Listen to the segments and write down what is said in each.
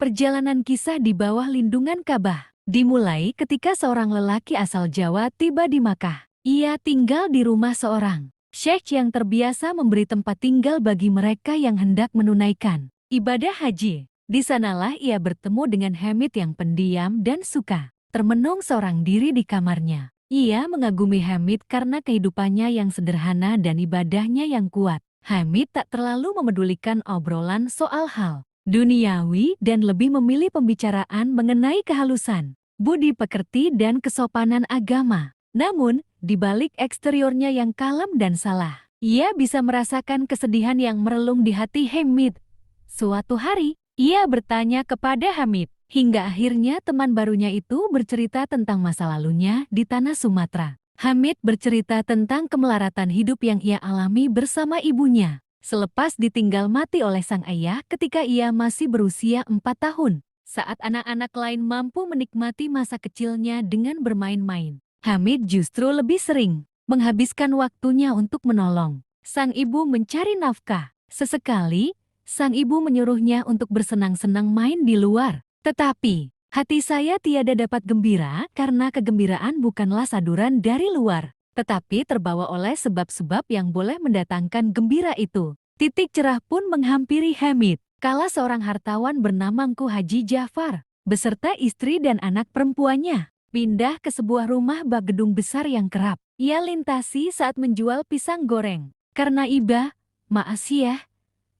Perjalanan kisah di bawah lindungan Ka'bah dimulai ketika seorang lelaki asal Jawa tiba di Makkah. Ia tinggal di rumah seorang syekh yang terbiasa memberi tempat tinggal bagi mereka yang hendak menunaikan ibadah haji. Di sanalah ia bertemu dengan Hamid yang pendiam dan suka termenung seorang diri di kamarnya. Ia mengagumi Hamid karena kehidupannya yang sederhana dan ibadahnya yang kuat. Hamid tak terlalu memedulikan obrolan soal hal duniawi dan lebih memilih pembicaraan mengenai kehalusan, budi pekerti dan kesopanan agama. Namun, di balik eksteriornya yang kalem dan salah, ia bisa merasakan kesedihan yang merelung di hati Hamid. Suatu hari, ia bertanya kepada Hamid, hingga akhirnya teman barunya itu bercerita tentang masa lalunya di tanah Sumatera. Hamid bercerita tentang kemelaratan hidup yang ia alami bersama ibunya selepas ditinggal mati oleh sang ayah ketika ia masih berusia 4 tahun. Saat anak-anak lain mampu menikmati masa kecilnya dengan bermain-main, Hamid justru lebih sering menghabiskan waktunya untuk menolong sang ibu mencari nafkah. Sesekali, sang ibu menyuruhnya untuk bersenang-senang main di luar. Tetapi, hati saya tiada dapat gembira karena kegembiraan bukanlah saduran dari luar, tetapi terbawa oleh sebab-sebab yang boleh mendatangkan gembira itu. Titik cerah pun menghampiri Hamid, kala seorang hartawan bernama Ngku Haji Ja'far, beserta istri dan anak perempuannya, pindah ke sebuah rumah bak gedung besar yang kerap ia lintasi saat menjual pisang goreng. Karena Iba, Ma'asiyah,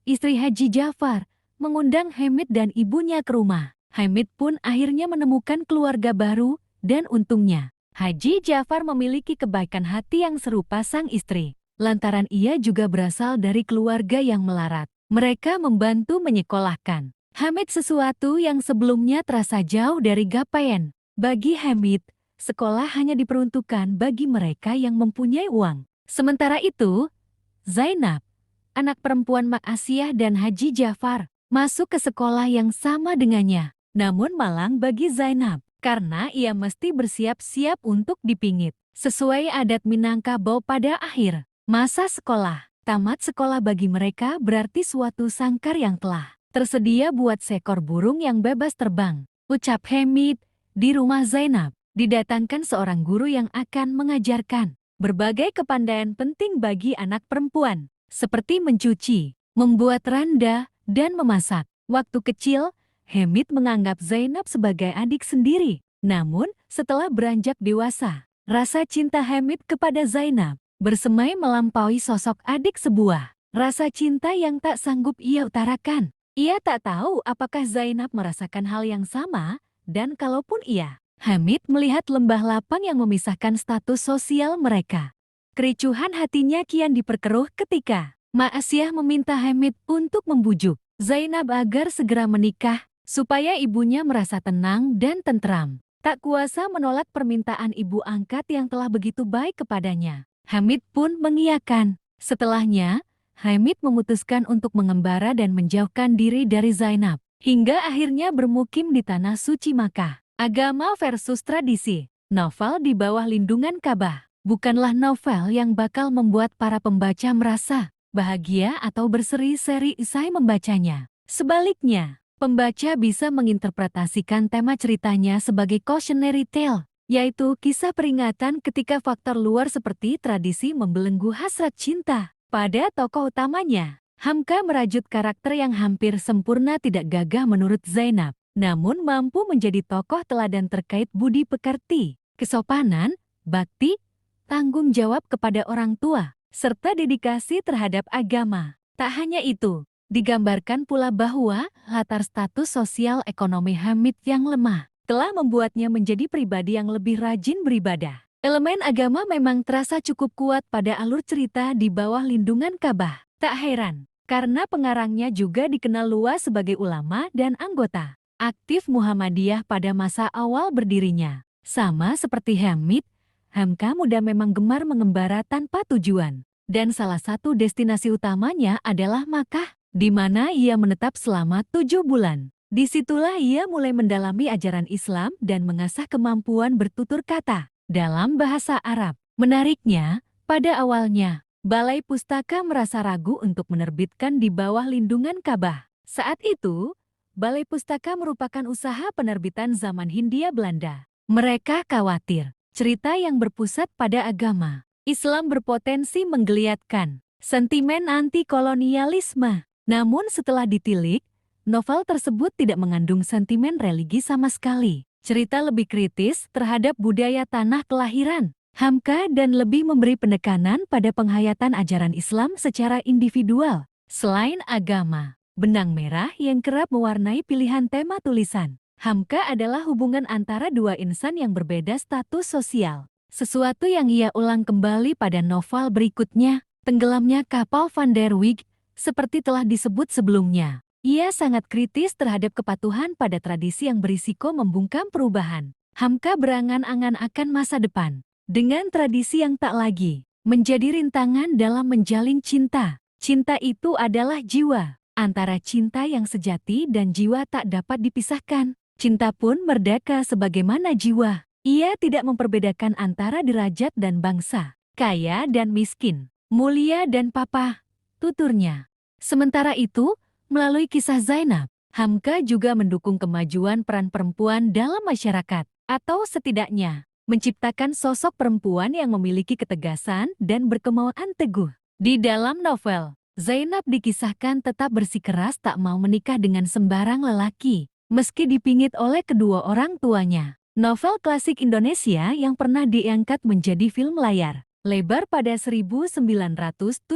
istri Haji Ja'far, mengundang Hamid dan ibunya ke rumah. Hamid pun akhirnya menemukan keluarga baru, dan untungnya Haji Ja'far memiliki kebaikan hati yang serupa sang istri. Lantaran ia juga berasal dari keluarga yang melarat. Mereka membantu menyekolahkan Hamid, sesuatu yang sebelumnya terasa jauh dari gapaian. Bagi Hamid, sekolah hanya diperuntukkan bagi mereka yang mempunyai uang. Sementara itu, Zainab, anak perempuan Ma'asiyah dan Haji Ja'far, masuk ke sekolah yang sama dengannya. Namun malang bagi Zainab, karena ia mesti bersiap-siap untuk dipingit. Sesuai adat Minangkabau pada akhir masa sekolah, tamat sekolah bagi mereka berarti suatu sangkar yang telah tersedia buat seekor burung yang bebas terbang. Ucap Hamid, di rumah Zainab, didatangkan seorang guru yang akan mengajarkan berbagai kepandaian penting bagi anak perempuan, seperti mencuci, membuat randa, dan memasak. Waktu kecil, Hamid menganggap Zainab sebagai adik sendiri. Namun, setelah beranjak dewasa, rasa cinta Hamid kepada Zainab bersemai melampaui sosok adik sebuah. Rasa cinta yang tak sanggup ia utarakan. Ia tak tahu apakah Zainab merasakan hal yang sama, dan kalaupun iya, Hamid melihat lembah lapang yang memisahkan status sosial mereka. Kericuhan hatinya kian diperkeruh ketika Ma'asiyah meminta Hamid untuk membujuk Zainab agar segera menikah, supaya ibunya merasa tenang dan tentram. Tak kuasa menolak permintaan ibu angkat yang telah begitu baik kepadanya. Hamid pun mengiyakan. Setelahnya, Hamid memutuskan untuk mengembara dan menjauhkan diri dari Zainab, hingga akhirnya bermukim di tanah suci Makkah. Agama versus tradisi. Novel di bawah lindungan Ka'bah bukanlah novel yang bakal membuat para pembaca merasa bahagia atau berseri-seri usai membacanya. Sebaliknya, pembaca bisa menginterpretasikan tema ceritanya sebagai cautionary tale, yaitu kisah peringatan ketika faktor luar seperti tradisi membelenggu hasrat cinta pada tokoh utamanya. Hamka merajut karakter yang hampir sempurna tidak gagah menurut Zainab, namun mampu menjadi tokoh teladan terkait budi pekerti, kesopanan, bakti, tanggung jawab kepada orang tua, serta dedikasi terhadap agama. Tak hanya itu, digambarkan pula bahwa latar status sosial ekonomi Hamid yang lemah telah membuatnya menjadi pribadi yang lebih rajin beribadah. Elemen agama memang terasa cukup kuat pada alur cerita di bawah lindungan Ka'bah. Tak heran, karena pengarangnya juga dikenal luas sebagai ulama dan anggota aktif Muhammadiyah pada masa awal berdirinya. Sama seperti Hamid, Hamka muda memang gemar mengembara tanpa tujuan. Dan salah satu destinasi utamanya adalah Makkah, di mana ia menetap selama 7 bulan. Disitulah ia mulai mendalami ajaran Islam dan mengasah kemampuan bertutur kata dalam bahasa Arab. Menariknya, pada awalnya, Balai Pustaka merasa ragu untuk menerbitkan di bawah lindungan Ka'bah. Saat itu, Balai Pustaka merupakan usaha penerbitan zaman Hindia Belanda. Mereka khawatir cerita yang berpusat pada agama Islam berpotensi menggeliatkan sentimen anti-kolonialisme. Namun setelah ditilik, novel tersebut tidak mengandung sentimen religi sama sekali. Cerita lebih kritis terhadap budaya tanah kelahiran Hamka dan lebih memberi penekanan pada penghayatan ajaran Islam secara individual. Selain agama, benang merah yang kerap mewarnai pilihan tema tulisan Hamka adalah hubungan antara dua insan yang berbeda status sosial. Sesuatu yang ia ulang kembali pada novel berikutnya, Tenggelamnya Kapal Van der Wijk, seperti telah disebut sebelumnya. Ia sangat kritis terhadap kepatuhan pada tradisi yang berisiko membungkam perubahan. Hamka berangan-angan akan masa depan dengan tradisi yang tak lagi menjadi rintangan dalam menjalin cinta. Cinta itu adalah jiwa. Antara cinta yang sejati dan jiwa tak dapat dipisahkan. Cinta pun merdeka sebagaimana jiwa. Ia tidak memperbedakan antara derajat dan bangsa, kaya dan miskin, mulia dan papa, tuturnya. Sementara itu, melalui kisah Zainab, Hamka juga mendukung kemajuan peran perempuan dalam masyarakat, atau setidaknya menciptakan sosok perempuan yang memiliki ketegasan dan berkemauan teguh. Di dalam novel, Zainab dikisahkan tetap bersikeras tak mau menikah dengan sembarang lelaki, meski dipingit oleh kedua orang tuanya. Novel klasik Indonesia yang pernah diangkat menjadi film layar lebar pada 1977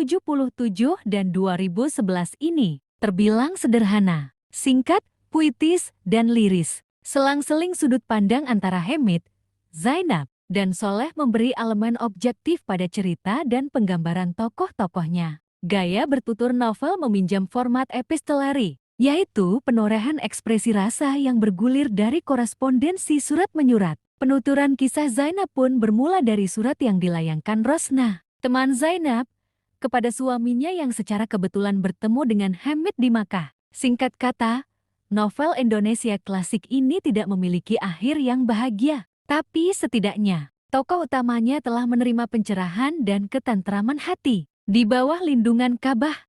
dan 2011 ini terbilang sederhana, singkat, puitis, dan liris. Selang-seling sudut pandang antara Hamid, Zainab, dan Soleh memberi elemen objektif pada cerita dan penggambaran tokoh-tokohnya. Gaya bertutur novel meminjam format epistolari, yaitu penorehan ekspresi rasa yang bergulir dari korespondensi surat menyurat. Penuturan kisah Zainab pun bermula dari surat yang dilayangkan Rosna, teman Zainab, kepada suaminya yang secara kebetulan bertemu dengan Hamid di Makkah. Singkat kata, novel Indonesia klasik ini tidak memiliki akhir yang bahagia. Tapi setidaknya, tokoh utamanya telah menerima pencerahan dan ketentraman hati di bawah lindungan Ka'bah.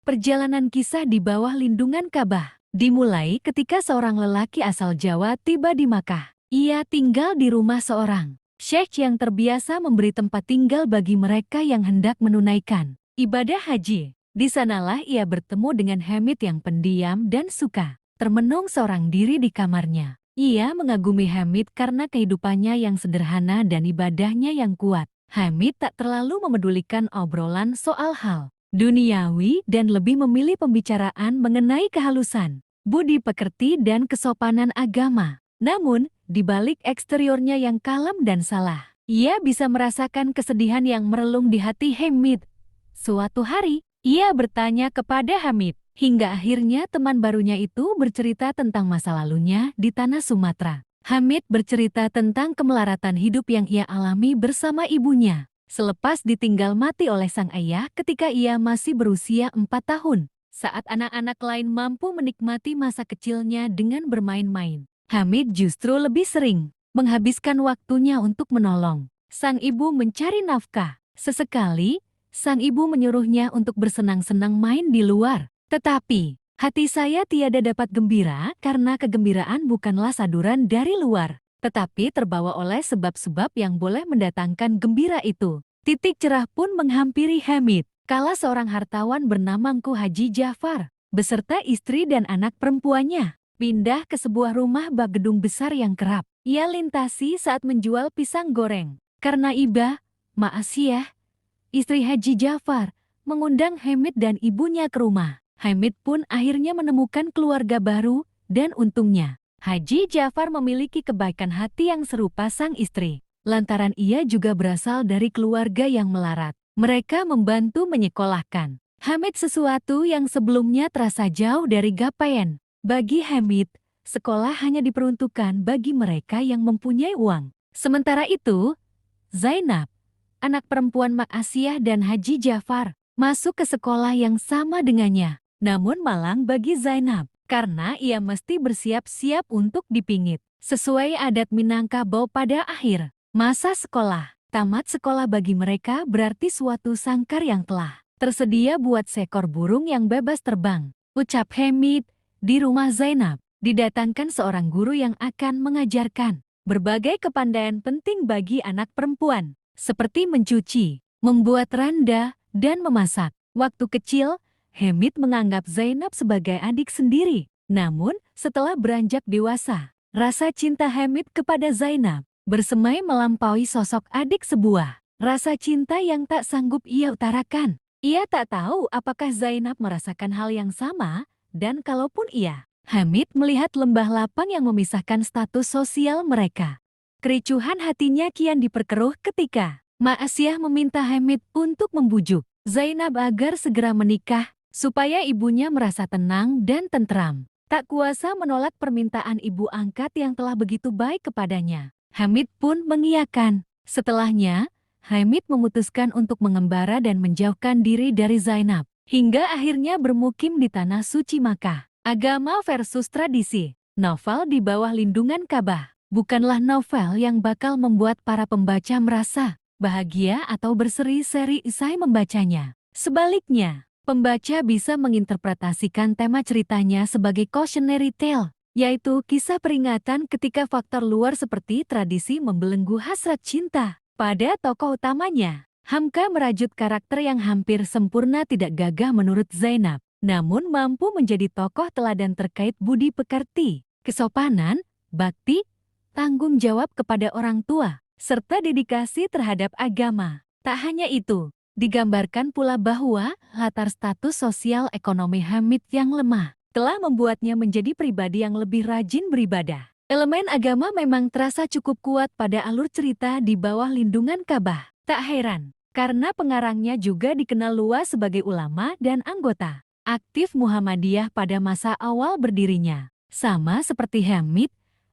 Perjalanan kisah di bawah lindungan Ka'bah dimulai ketika seorang lelaki asal Jawa tiba di Makkah. Ia tinggal di rumah seorang syekh yang terbiasa memberi tempat tinggal bagi mereka yang hendak menunaikan ibadah haji. Di sanalah ia bertemu dengan Hamid yang pendiam dan suka termenung seorang diri di kamarnya. Ia mengagumi Hamid karena kehidupannya yang sederhana dan ibadahnya yang kuat. Hamid tak terlalu memedulikan obrolan soal hal duniawi dan lebih memilih pembicaraan mengenai kehalusan, budi pekerti dan kesopanan agama. Namun, di balik eksteriornya yang kalem dan salah, ia bisa merasakan kesedihan yang merelung di hati Hamid. Suatu hari, ia bertanya kepada Hamid. Hingga akhirnya teman barunya itu bercerita tentang masa lalunya di tanah Sumatera. Hamid bercerita tentang kemelaratan hidup yang ia alami bersama ibunya selepas ditinggal mati oleh sang ayah ketika ia masih berusia 4 tahun. Saat anak-anak lain mampu menikmati masa kecilnya dengan bermain-main, Hamid justru lebih sering menghabiskan waktunya untuk menolong sang ibu mencari nafkah. Sesekali, sang ibu menyuruhnya untuk bersenang-senang main di luar. Tetapi, hati saya tiada dapat gembira karena kegembiraan bukanlah saduran dari luar, tetapi terbawa oleh sebab-sebab yang boleh mendatangkan gembira itu. Titik cerah pun menghampiri Hamid, kala seorang hartawan bernama Ngku Haji Jafar, beserta istri dan anak perempuannya, pindah ke sebuah rumah bak gedung besar yang kerap ia lintasi saat menjual pisang goreng. Karena iba, Ma'asiyah, istri Haji Jafar, mengundang Hamid dan ibunya ke rumah. Hamid pun akhirnya menemukan keluarga baru, dan untungnya, Haji Jafar memiliki kebaikan hati yang serupa sang istri. Lantaran ia juga berasal dari keluarga yang melarat. Mereka membantu menyekolahkan Hamid, sesuatu yang sebelumnya terasa jauh dari gapaian. Bagi Hamid, sekolah hanya diperuntukkan bagi mereka yang mempunyai uang. Sementara itu, Zainab, anak perempuan Ma'asiyah dan Haji Jafar, masuk ke sekolah yang sama dengannya. Namun malang bagi Zainab, karena ia mesti bersiap-siap untuk dipingit. Sesuai adat Minangkabau pada akhir masa sekolah, tamat sekolah bagi mereka berarti suatu sangkar yang telah tersedia buat seekor burung yang bebas terbang. ucap Hamid. Di rumah Zainab, didatangkan seorang guru yang akan mengajarkan berbagai kepandaian penting bagi anak perempuan, seperti mencuci, membuat randa, dan memasak. Waktu kecil, Hamid menganggap Zainab sebagai adik sendiri. Namun, setelah beranjak dewasa, rasa cinta Hamid kepada Zainab bersemai melampaui sosok adik sebuah. Rasa cinta yang tak sanggup ia utarakan. Ia tak tahu apakah Zainab merasakan hal yang sama, dan kalaupun iya, Hamid melihat lembah lapang yang memisahkan status sosial mereka. Kericuhan hatinya kian diperkeruh ketika Ma'asyah meminta Hamid untuk membujuk Zainab agar segera menikah, supaya ibunya merasa tenang dan tentram. Tak kuasa menolak permintaan ibu angkat yang telah begitu baik kepadanya. Hamid pun mengiyakan. Setelahnya, Hamid memutuskan untuk mengembara dan menjauhkan diri dari Zainab, hingga akhirnya bermukim di tanah suci Makkah. Agama versus tradisi. Novel di bawah lindungan Ka'bah bukanlah novel yang bakal membuat para pembaca merasa bahagia atau berseri-seri usai membacanya. Sebaliknya, pembaca bisa menginterpretasikan tema ceritanya sebagai cautionary tale, yaitu kisah peringatan ketika faktor luar seperti tradisi membelenggu hasrat cinta. Pada tokoh utamanya, Hamka merajut karakter yang hampir sempurna tidak gagah menurut Zainab, namun mampu menjadi tokoh teladan terkait budi pekerti, kesopanan, bakti, tanggung jawab kepada orang tua, serta dedikasi terhadap agama. Tak hanya itu, digambarkan pula bahwa latar status sosial ekonomi Hamid yang lemah telah membuatnya menjadi pribadi yang lebih rajin beribadah. Elemen agama memang terasa cukup kuat pada alur cerita di bawah lindungan Ka'bah. Tak heran, karena pengarangnya juga dikenal luas sebagai ulama dan anggota aktif Muhammadiyah pada masa awal berdirinya. Sama seperti Hamid,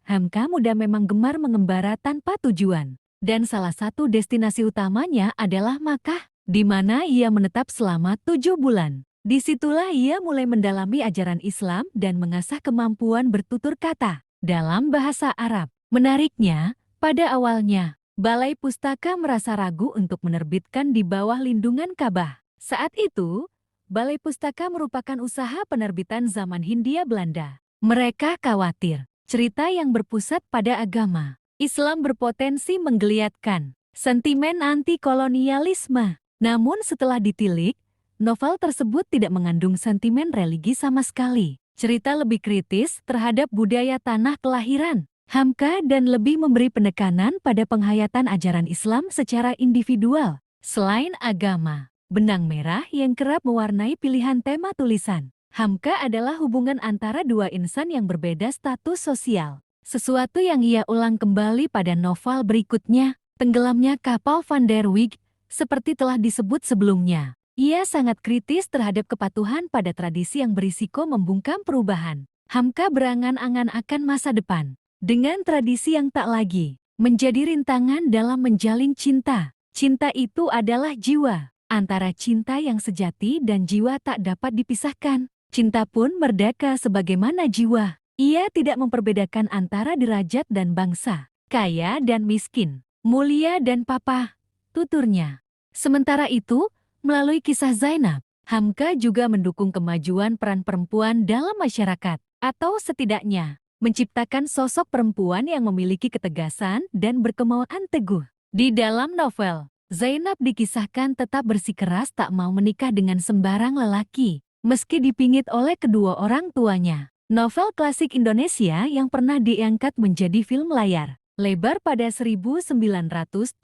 Hamka muda memang gemar mengembara tanpa tujuan. Dan salah satu destinasi utamanya adalah Makkah, di mana ia menetap selama 7 bulan. Disitulah ia mulai mendalami ajaran Islam dan mengasah kemampuan bertutur kata dalam bahasa Arab. Menariknya, pada awalnya, Balai Pustaka merasa ragu untuk menerbitkan di bawah lindungan Ka'bah. Saat itu, Balai Pustaka merupakan usaha penerbitan zaman Hindia Belanda. Mereka khawatir cerita yang berpusat pada agama Islam berpotensi menggeliatkan sentimen anti-kolonialisme. Namun setelah ditilik, novel tersebut tidak mengandung sentimen religi sama sekali. Cerita lebih kritis terhadap budaya tanah kelahiran Hamka dan lebih memberi penekanan pada penghayatan ajaran Islam secara individual. Selain agama, benang merah yang kerap mewarnai pilihan tema tulisan Hamka adalah hubungan antara dua insan yang berbeda status sosial. Sesuatu yang ia ulang kembali pada novel berikutnya, Tenggelamnya Kapal Van der Wijk, seperti telah disebut sebelumnya. Ia sangat kritis terhadap kepatuhan pada tradisi yang berisiko membungkam perubahan. Hamka berangan-angan akan masa depan, dengan tradisi yang tak lagi menjadi rintangan dalam menjalin cinta. Cinta itu adalah jiwa. Antara cinta yang sejati dan jiwa tak dapat dipisahkan. Cinta pun merdeka sebagaimana jiwa. Ia tidak memperbedakan antara derajat dan bangsa, kaya dan miskin, mulia dan papa, tuturnya. Sementara itu, melalui kisah Zainab, Hamka juga mendukung kemajuan peran perempuan dalam masyarakat, atau setidaknya menciptakan sosok perempuan yang memiliki ketegasan dan berkemauan teguh. Di dalam novel, Zainab dikisahkan tetap bersikeras tak mau menikah dengan sembarang lelaki, meski dipingit oleh kedua orang tuanya. Novel klasik Indonesia yang pernah diangkat menjadi film layar lebar pada 1977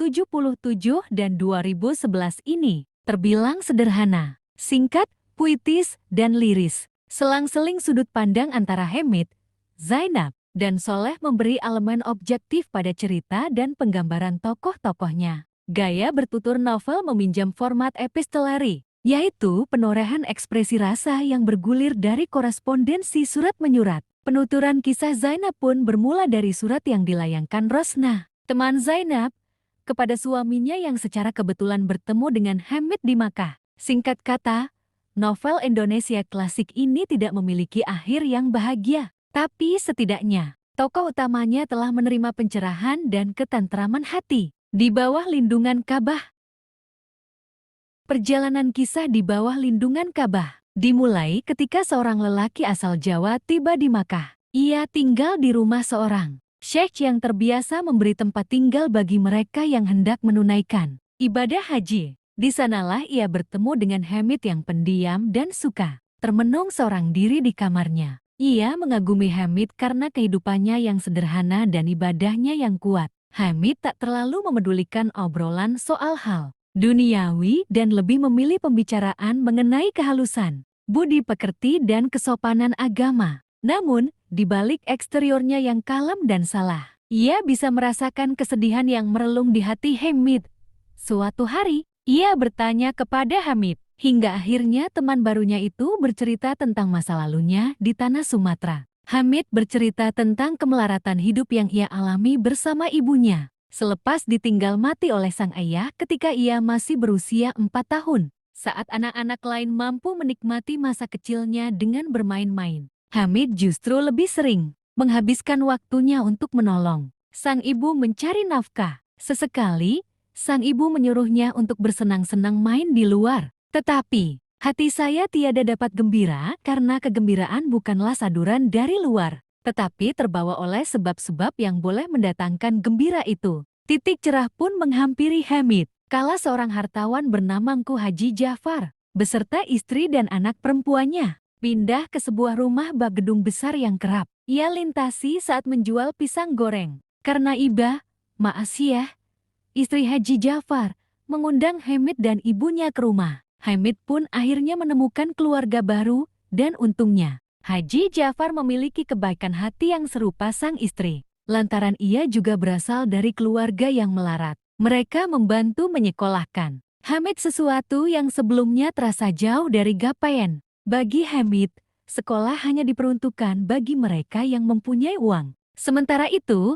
dan 2011 ini terbilang sederhana, singkat, puitis, dan liris. Selang-seling sudut pandang antara Hamid, Zainab, dan Soleh memberi elemen objektif pada cerita dan penggambaran tokoh-tokohnya. Gaya bertutur novel meminjam format epistolari, yaitu penorehan ekspresi rasa yang bergulir dari korespondensi surat menyurat. Penuturan kisah Zainab pun bermula dari surat yang dilayangkan Rosna, teman Zainab, kepada suaminya yang secara kebetulan bertemu dengan Hamid di Makkah. Singkat kata, novel Indonesia klasik ini tidak memiliki akhir yang bahagia, tapi setidaknya tokoh utamanya telah menerima pencerahan dan ketentraman hati di bawah lindungan Ka'bah. Perjalanan kisah di bawah lindungan Ka'bah. dimulai ketika seorang lelaki asal Jawa tiba di Makkah. Ia tinggal di rumah seorang syekh yang terbiasa memberi tempat tinggal bagi mereka yang hendak menunaikan ibadah haji. Di sanalah ia bertemu dengan Hamid yang pendiam dan suka termenung seorang diri di kamarnya. Ia mengagumi Hamid karena kehidupannya yang sederhana dan ibadahnya yang kuat. Hamid tak terlalu memedulikan obrolan soal hal duniawi dan lebih memilih pembicaraan mengenai kehalusan, budi pekerti dan kesopanan agama. Namun, di balik eksteriornya yang kalem dan salah, ia bisa merasakan kesedihan yang merelung di hati Hamid. Suatu hari, ia bertanya kepada Hamid, hingga akhirnya teman barunya itu bercerita tentang masa lalunya di tanah Sumatera. Hamid bercerita tentang kemelaratan hidup yang ia alami bersama ibunya selepas ditinggal mati oleh sang ayah ketika ia masih berusia 4 tahun. Saat anak-anak lain mampu menikmati masa kecilnya dengan bermain-main, Hamid justru lebih sering menghabiskan waktunya untuk menolong sang ibu mencari nafkah. Sesekali, sang ibu menyuruhnya untuk bersenang-senang main di luar. Tetapi, hati saya tiada dapat gembira karena kegembiraan bukanlah saduran dari luar, tetapi terbawa oleh sebab-sebab yang boleh mendatangkan gembira itu. Titik cerah pun menghampiri Hamid, kala seorang hartawan bernama Ngku Haji Jafar, beserta istri dan anak perempuannya, pindah ke sebuah rumah bak gedung besar yang kerap ia lintasi saat menjual pisang goreng. Karena Iba, Ma'asiyah, istri Haji Jafar, mengundang Hamid dan ibunya ke rumah. Hamid pun akhirnya menemukan keluarga baru, dan untungnya, Haji Jafar memiliki kebaikan hati yang serupa sang istri. Lantaran ia juga berasal dari keluarga yang melarat. Mereka membantu menyekolahkan Hamid, sesuatu yang sebelumnya terasa jauh dari gapaian. Bagi Hamid, sekolah hanya diperuntukkan bagi mereka yang mempunyai uang. Sementara itu,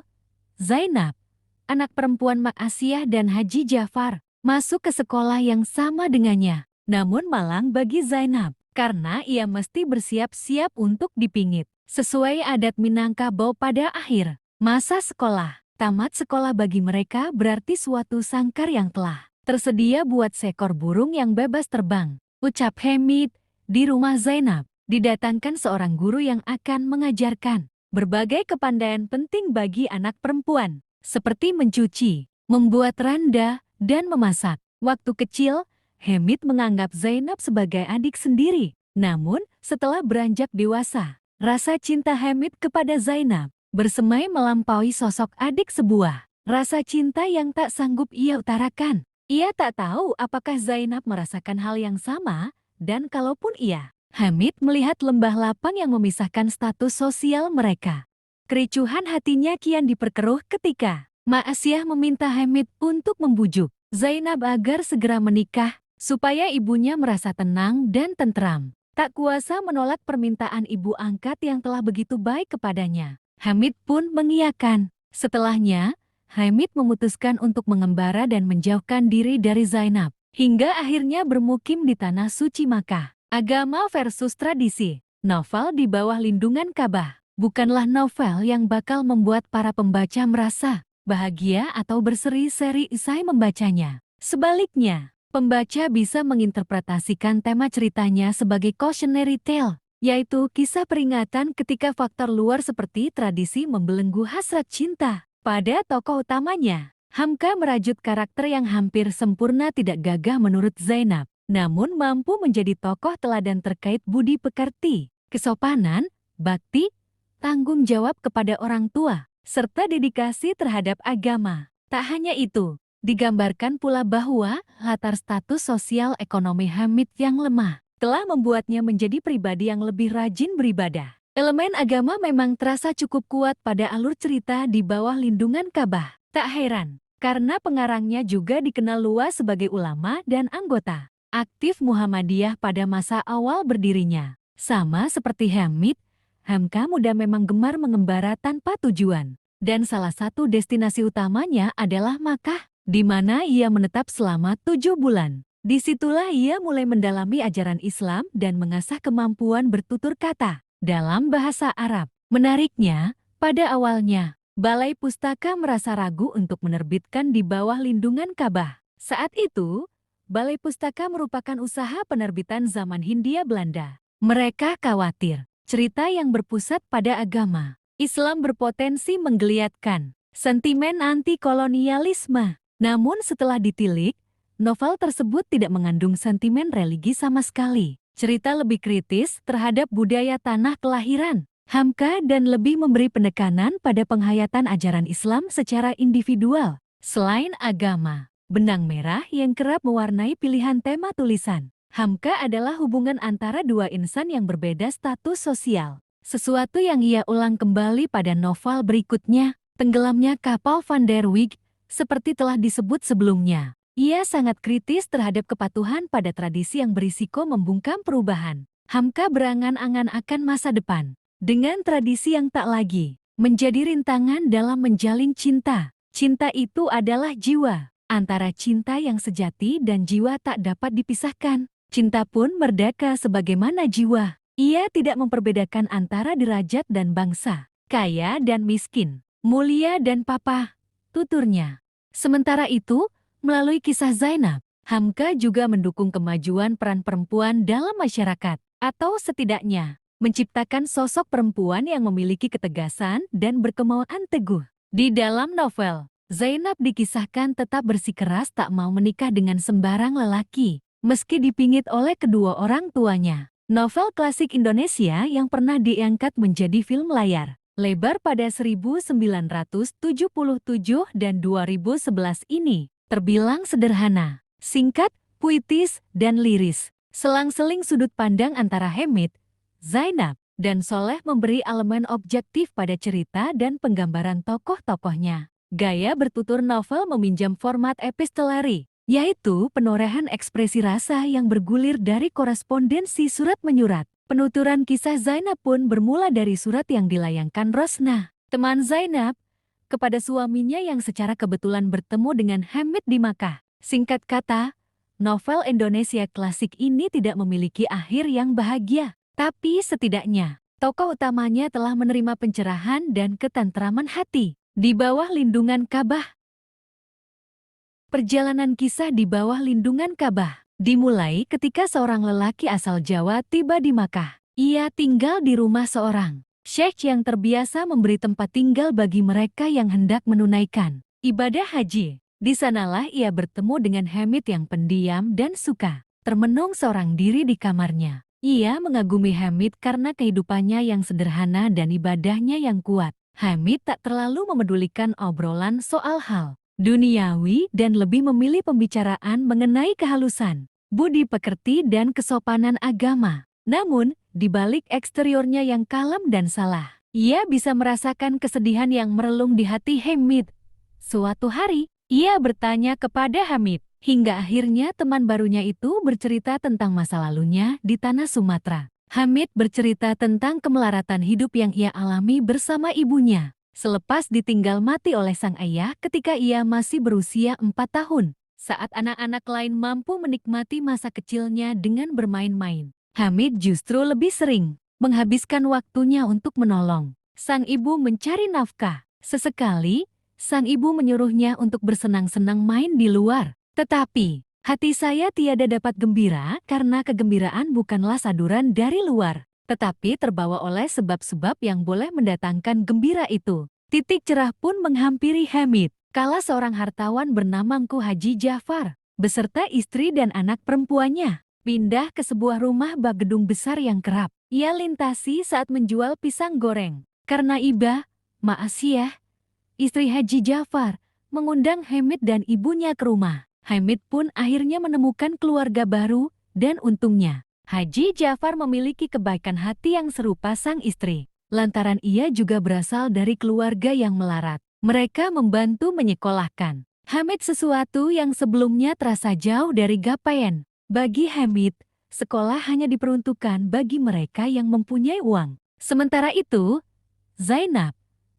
Zainab, anak perempuan Ma'asiyah dan Haji Jafar, masuk ke sekolah yang sama dengannya. Namun malang bagi Zainab, karena ia mesti bersiap-siap untuk dipingit. Sesuai adat Minangkabau pada akhir masa sekolah, tamat sekolah bagi mereka berarti suatu sangkar yang telah tersedia buat seekor burung yang bebas terbang. Ucap Hamid, di rumah Zainab, didatangkan seorang guru yang akan mengajarkan berbagai kepandaian penting bagi anak perempuan, seperti mencuci, membuat randa, dan memasak. Waktu kecil, Hamid menganggap Zainab sebagai adik sendiri. Namun, setelah beranjak dewasa, rasa cinta Hamid kepada Zainab bersemai melampaui sosok adik sebuah. Rasa cinta yang tak sanggup ia utarakan. Ia tak tahu apakah Zainab merasakan hal yang sama, dan kalaupun iya, Hamid melihat lembah lapang yang memisahkan status sosial mereka. Kericuhan hatinya kian diperkeruh ketika Ma'asiyah meminta Hamid untuk membujuk Zainab agar segera menikah, supaya ibunya merasa tenang dan tentram. Tak kuasa menolak permintaan ibu angkat yang telah begitu baik kepadanya. Hamid pun mengiyakan. Setelahnya, Hamid memutuskan untuk mengembara dan menjauhkan diri dari Zainab, hingga akhirnya bermukim di tanah suci Makkah. Agama versus tradisi. Novel di bawah lindungan Ka'bah bukanlah novel yang bakal membuat para pembaca merasa bahagia atau berseri-seri usai membacanya. Sebaliknya, pembaca bisa menginterpretasikan tema ceritanya sebagai cautionary tale, yaitu kisah peringatan ketika faktor luar seperti tradisi membelenggu hasrat cinta pada tokoh utamanya. Hamka merajut karakter yang hampir sempurna tidak gagah menurut Zainab, namun mampu menjadi tokoh teladan terkait budi pekerti, kesopanan, bakti, tanggung jawab kepada orang tua, serta dedikasi terhadap agama. Tak hanya itu, digambarkan pula bahwa latar status sosial ekonomi Hamid yang lemah telah membuatnya menjadi pribadi yang lebih rajin beribadah. Elemen agama memang terasa cukup kuat pada alur cerita di bawah lindungan Ka'bah. Tak heran, karena pengarangnya juga dikenal luas sebagai ulama dan anggota aktif Muhammadiyah pada masa awal berdirinya. Sama seperti Hamid, Hamka muda memang gemar mengembara tanpa tujuan. Dan salah satu destinasi utamanya adalah Makkah, di mana ia menetap selama 7 bulan. Disitulah ia mulai mendalami ajaran Islam dan mengasah kemampuan bertutur kata dalam bahasa Arab. Menariknya, pada awalnya, Balai Pustaka merasa ragu untuk menerbitkan di bawah lindungan Ka'bah. Saat itu, Balai Pustaka merupakan usaha penerbitan zaman Hindia Belanda. Mereka khawatir cerita yang berpusat pada agama Islam berpotensi menggeliatkan sentimen anti-kolonialisme. Namun setelah ditilik, novel tersebut tidak mengandung sentimen religi sama sekali. Cerita lebih kritis terhadap budaya tanah kelahiran Hamka dan lebih memberi penekanan pada penghayatan ajaran Islam secara individual. Selain agama, benang merah yang kerap mewarnai pilihan tema tulisan Hamka adalah hubungan antara dua insan yang berbeda status sosial. Sesuatu yang ia ulang kembali pada novel berikutnya, Tenggelamnya Kapal Van der Wijk, seperti telah disebut sebelumnya. Ia sangat kritis terhadap kepatuhan pada tradisi yang berisiko membungkam perubahan. Hamka berangan-angan akan masa depan, dengan tradisi yang tak lagi menjadi rintangan dalam menjalin cinta. Cinta itu adalah jiwa, antara cinta yang sejati dan jiwa tak dapat dipisahkan. Cinta pun merdeka sebagaimana jiwa. Ia tidak memperbedakan antara derajat dan bangsa, kaya dan miskin, mulia dan papa, tuturnya. Sementara itu, melalui kisah Zainab, Hamka juga mendukung kemajuan peran perempuan dalam masyarakat, atau setidaknya menciptakan sosok perempuan yang memiliki ketegasan dan berkemauan teguh. Di dalam novel, Zainab dikisahkan tetap bersikeras tak mau menikah dengan sembarang lelaki, meski dipingit oleh kedua orang tuanya. Novel klasik Indonesia yang pernah diangkat menjadi film layar lebar pada 1977 dan 2011 ini terbilang sederhana, singkat, puitis, dan liris. Selang-seling sudut pandang antara Hamid, Zainab, dan Soleh memberi elemen objektif pada cerita dan penggambaran tokoh-tokohnya. Gaya bertutur novel meminjam format epistolari, yaitu penorehan ekspresi rasa yang bergulir dari korespondensi surat menyurat. Penuturan kisah Zainab pun bermula dari surat yang dilayangkan Rosnah, teman Zainab, kepada suaminya yang secara kebetulan bertemu dengan Hamid di Makkah. Singkat kata, novel Indonesia klasik ini tidak memiliki akhir yang bahagia, tapi setidaknya tokoh utamanya telah menerima pencerahan dan ketentraman hati di bawah lindungan Ka'bah. Perjalanan kisah di bawah lindungan Ka'bah dimulai ketika seorang lelaki asal Jawa tiba di Makkah. Ia tinggal di rumah seorang syekh yang terbiasa memberi tempat tinggal bagi mereka yang hendak menunaikan ibadah haji. Di sanalah ia bertemu dengan Hamid yang pendiam dan suka termenung seorang diri di kamarnya. Ia mengagumi Hamid karena kehidupannya yang sederhana dan ibadahnya yang kuat. Hamid tak terlalu memedulikan obrolan soal hal duniawi dan lebih memilih pembicaraan mengenai kehalusan, budi pekerti dan kesopanan agama. Namun, di balik eksteriornya yang kalem dan salah, ia bisa merasakan kesedihan yang merelung di hati Hamid. Suatu hari, ia bertanya kepada Hamid, hingga akhirnya teman barunya itu bercerita tentang masa lalunya di tanah Sumatera. Hamid bercerita tentang kemelaratan hidup yang ia alami bersama ibunya selepas ditinggal mati oleh sang ayah ketika ia masih berusia 4 tahun. Saat anak-anak lain mampu menikmati masa kecilnya dengan bermain-main, Hamid justru lebih sering menghabiskan waktunya untuk menolong sang ibu mencari nafkah. Sesekali, sang ibu menyuruhnya untuk bersenang-senang main di luar. Tetapi, hati saya tiada dapat gembira karena kegembiraan bukanlah saduran dari luar, tetapi terbawa oleh sebab-sebab yang boleh mendatangkan gembira itu. Titik cerah pun menghampiri Hamid, kala seorang hartawan bernama Ngku Haji Jafar, beserta istri dan anak perempuannya, pindah ke sebuah rumah bak gedung besar yang kerap ia lintasi saat menjual pisang goreng. Karena Iba, Ma'asiyah, istri Haji Jafar, mengundang Hamid dan ibunya ke rumah. Hamid pun akhirnya menemukan keluarga baru, dan untungnya Haji Jafar memiliki kebaikan hati yang serupa sang istri. Lantaran ia juga berasal dari keluarga yang melarat. Mereka membantu menyekolahkan Hamid, sesuatu yang sebelumnya terasa jauh dari gapaian. Bagi Hamid, sekolah hanya diperuntukkan bagi mereka yang mempunyai uang. Sementara itu, Zainab,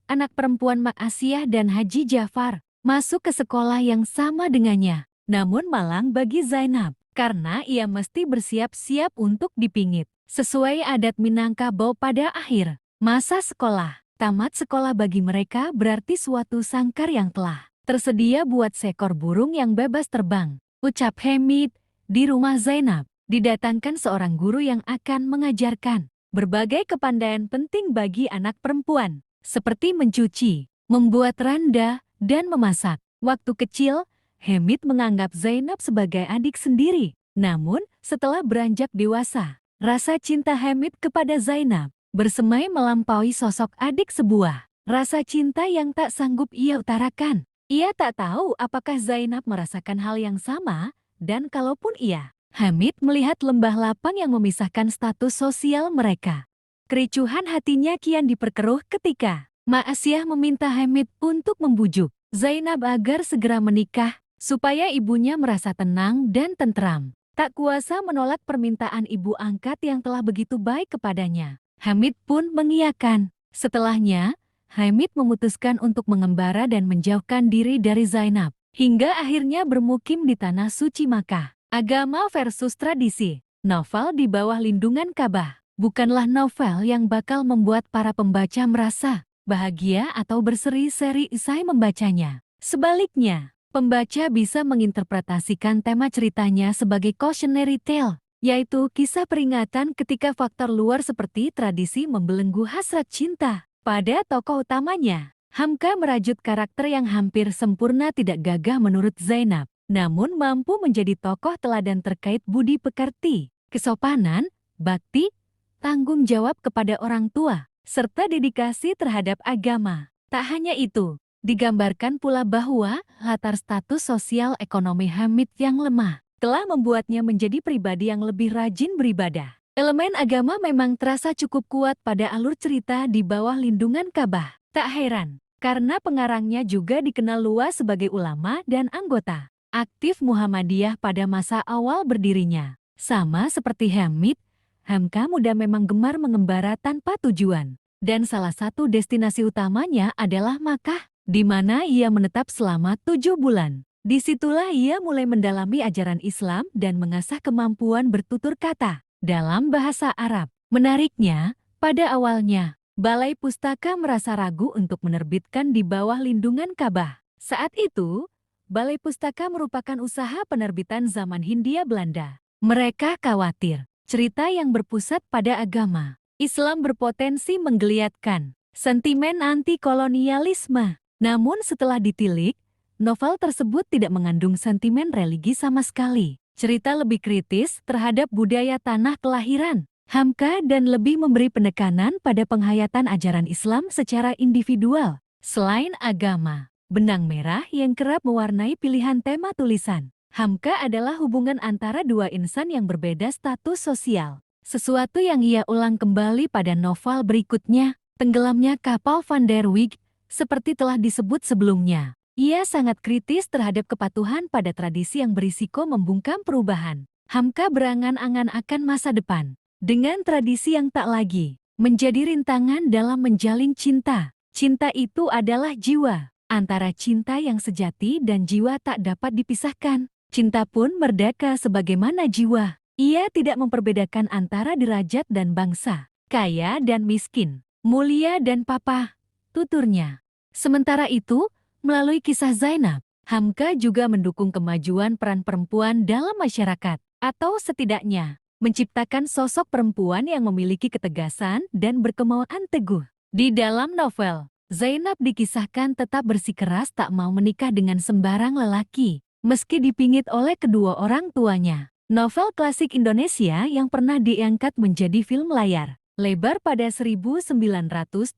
anak perempuan Ma'asiyah dan Haji Jafar, masuk ke sekolah yang sama dengannya. Namun malang bagi Zainab, karena ia mesti bersiap-siap untuk dipingit. Sesuai adat Minangkabau pada akhir masa sekolah, tamat sekolah bagi mereka berarti suatu sangkar yang telah tersedia buat seekor burung yang bebas terbang. Ucap Hamid, Di rumah Zainab, didatangkan seorang guru yang akan mengajarkan berbagai kepandaian penting bagi anak perempuan, seperti mencuci, membuat randa, dan memasak. Waktu kecil, Hamid menganggap Zainab sebagai adik sendiri. Namun, setelah beranjak dewasa, rasa cinta Hamid kepada Zainab bersemai melampaui sosok adik sebuah. Rasa cinta yang tak sanggup ia utarakan. Ia tak tahu apakah Zainab merasakan hal yang sama, dan kalaupun iya, Hamid melihat lembah lapang yang memisahkan status sosial mereka. Kericuhan hatinya kian diperkeruh ketika Ma'asiyah meminta Hamid untuk membujuk Zainab agar segera menikah, supaya ibunya merasa tenang dan tentram. Tak kuasa menolak permintaan ibu angkat yang telah begitu baik kepadanya. Hamid pun mengiyakan. Setelahnya, Hamid memutuskan untuk mengembara dan menjauhkan diri dari Zainab, hingga akhirnya bermukim di tanah suci Makkah. Agama versus tradisi. Novel di bawah lindungan Ka'bah bukanlah novel yang bakal membuat para pembaca merasa bahagia atau berseri-seri usai membacanya. Sebaliknya, pembaca bisa menginterpretasikan tema ceritanya sebagai cautionary tale, yaitu kisah peringatan ketika faktor luar seperti tradisi membelenggu hasrat cinta. Pada tokoh utamanya, Hamka merajut karakter yang hampir sempurna tidak gagah menurut Zainab, namun mampu menjadi tokoh teladan terkait budi pekerti, kesopanan, bakti, tanggung jawab kepada orang tua, serta dedikasi terhadap agama. Tak hanya itu, digambarkan pula bahwa latar status sosial ekonomi Hamid yang lemah telah membuatnya menjadi pribadi yang lebih rajin beribadah. Elemen agama memang terasa cukup kuat pada alur cerita di bawah lindungan Ka'bah. Tak heran, karena pengarangnya juga dikenal luas sebagai ulama dan anggota aktif Muhammadiyah pada masa awal berdirinya. Sama seperti Hamid, Hamka muda memang gemar mengembara tanpa tujuan. Dan salah satu destinasi utamanya adalah Makkah, di mana ia menetap selama 7 bulan. Disitulah ia mulai mendalami ajaran Islam dan mengasah kemampuan bertutur kata dalam bahasa Arab. Menariknya, pada awalnya, Balai Pustaka merasa ragu untuk menerbitkan di bawah lindungan Ka'bah. Saat itu, Balai Pustaka merupakan usaha penerbitan zaman Hindia Belanda. Mereka khawatir, cerita yang berpusat pada agama Islam berpotensi menggeliatkan sentimen anti-kolonialisme. Namun setelah ditilik, novel tersebut tidak mengandung sentimen religi sama sekali. Cerita lebih kritis terhadap budaya tanah kelahiran Hamka dan lebih memberi penekanan pada penghayatan ajaran Islam secara individual. Selain agama, benang merah yang kerap mewarnai pilihan tema tulisan Hamka adalah hubungan antara dua insan yang berbeda status sosial. Sesuatu yang ia ulang kembali pada novel berikutnya, Tenggelamnya Kapal Van der Wijk, seperti telah disebut sebelumnya. Ia sangat kritis terhadap kepatuhan pada tradisi yang berisiko membungkam perubahan. Hamka berangan-angan akan masa depan, dengan tradisi yang tak lagi menjadi rintangan dalam menjalin cinta. Cinta itu adalah jiwa, antara cinta yang sejati dan jiwa tak dapat dipisahkan. Cinta pun merdeka sebagaimana jiwa. Ia tidak memperbedakan antara derajat dan bangsa, kaya dan miskin, mulia dan papa, tuturnya. Sementara itu, melalui kisah Zainab, Hamka juga mendukung kemajuan peran perempuan dalam masyarakat, atau setidaknya menciptakan sosok perempuan yang memiliki ketegasan dan berkemauan teguh. Di dalam novel, Zainab dikisahkan tetap bersikeras tak mau menikah dengan sembarang lelaki, meski dipingit oleh kedua orang tuanya. Novel klasik Indonesia yang pernah diangkat menjadi film layar lebar pada 1977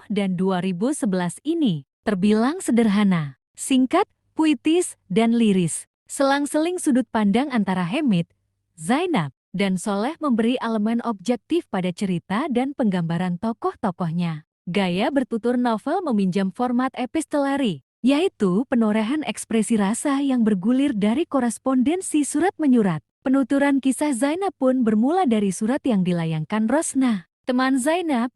dan 2011 ini terbilang sederhana, singkat, puitis, dan liris. Selang-seling sudut pandang antara Hamid, Zainab, dan Soleh memberi elemen objektif pada cerita dan penggambaran tokoh-tokohnya. Gaya bertutur novel meminjam format epistolari, yaitu penorehan ekspresi rasa yang bergulir dari korespondensi surat menyurat. Penuturan kisah Zainab pun bermula dari surat yang dilayangkan Rosnah, teman Zainab,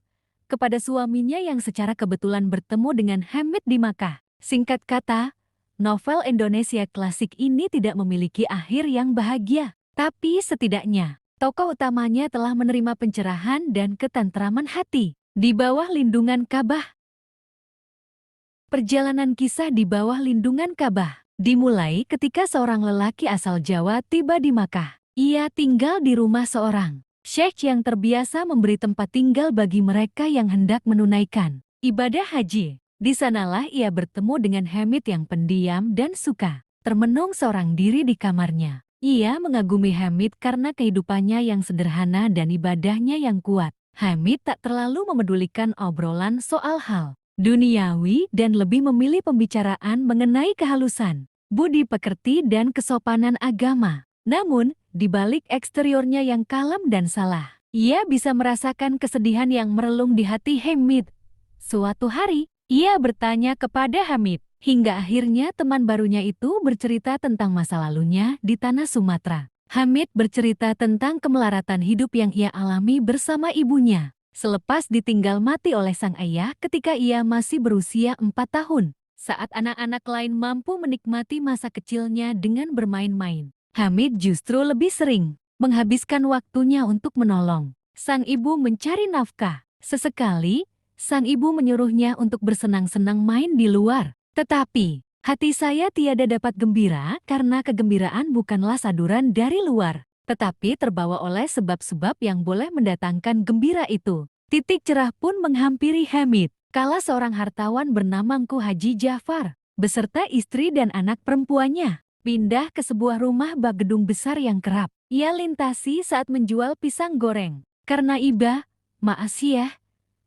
kepada suaminya yang secara kebetulan bertemu dengan Hamid di Makkah. Singkat kata, novel Indonesia klasik ini tidak memiliki akhir yang bahagia, tapi setidaknya tokoh utamanya telah menerima pencerahan dan ketentraman hati di bawah lindungan Ka'bah. Perjalanan kisah di bawah lindungan Ka'bah dimulai ketika seorang lelaki asal Jawa tiba di Makkah. Ia tinggal di rumah seorang syekh yang terbiasa memberi tempat tinggal bagi mereka yang hendak menunaikan ibadah haji. Di sanalah ia bertemu dengan Hamid yang pendiam dan suka termenung seorang diri di kamarnya. Ia mengagumi Hamid karena kehidupannya yang sederhana dan ibadahnya yang kuat. Hamid tak terlalu memedulikan obrolan soal hal duniawi dan lebih memilih pembicaraan mengenai kehalusan, budi pekerti dan kesopanan agama. Namun, di balik eksteriornya yang kalem dan salah, ia bisa merasakan kesedihan yang merelung di hati Hamid. Suatu hari, ia bertanya kepada Hamid, hingga akhirnya teman barunya itu bercerita tentang masa lalunya di tanah Sumatera. Hamid bercerita tentang kemelaratan hidup yang ia alami bersama ibunya selepas ditinggal mati oleh sang ayah ketika ia masih berusia 4 tahun. Saat anak-anak lain mampu menikmati masa kecilnya dengan bermain-main, Hamid justru lebih sering menghabiskan waktunya untuk menolong sang ibu mencari nafkah. Sesekali, sang ibu menyuruhnya untuk bersenang-senang main di luar. Tetapi, hati saya tiada dapat gembira karena kegembiraan bukanlah saduran dari luar, tetapi terbawa oleh sebab-sebab yang boleh mendatangkan gembira itu. Titik cerah pun menghampiri Hamid, kala seorang hartawan bernama Ngku Haji Jafar, beserta istri dan anak perempuannya, pindah ke sebuah rumah bak gedung besar yang kerap ia lintasi saat menjual pisang goreng. Karena Iba, Ma'asiyah,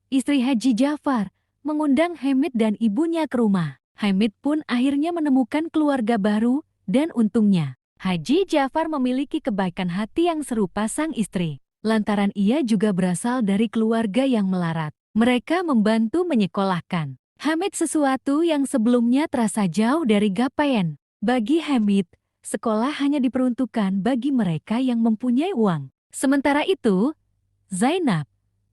istri Haji Jafar, mengundang Hamid dan ibunya ke rumah. Hamid pun akhirnya menemukan keluarga baru, dan untungnya, Haji Jafar memiliki kebaikan hati yang serupa sang istri. Lantaran ia juga berasal dari keluarga yang melarat. Mereka membantu menyekolahkan Hamid, sesuatu yang sebelumnya terasa jauh dari gapaian. Bagi Hamid, sekolah hanya diperuntukkan bagi mereka yang mempunyai uang. Sementara itu, Zainab,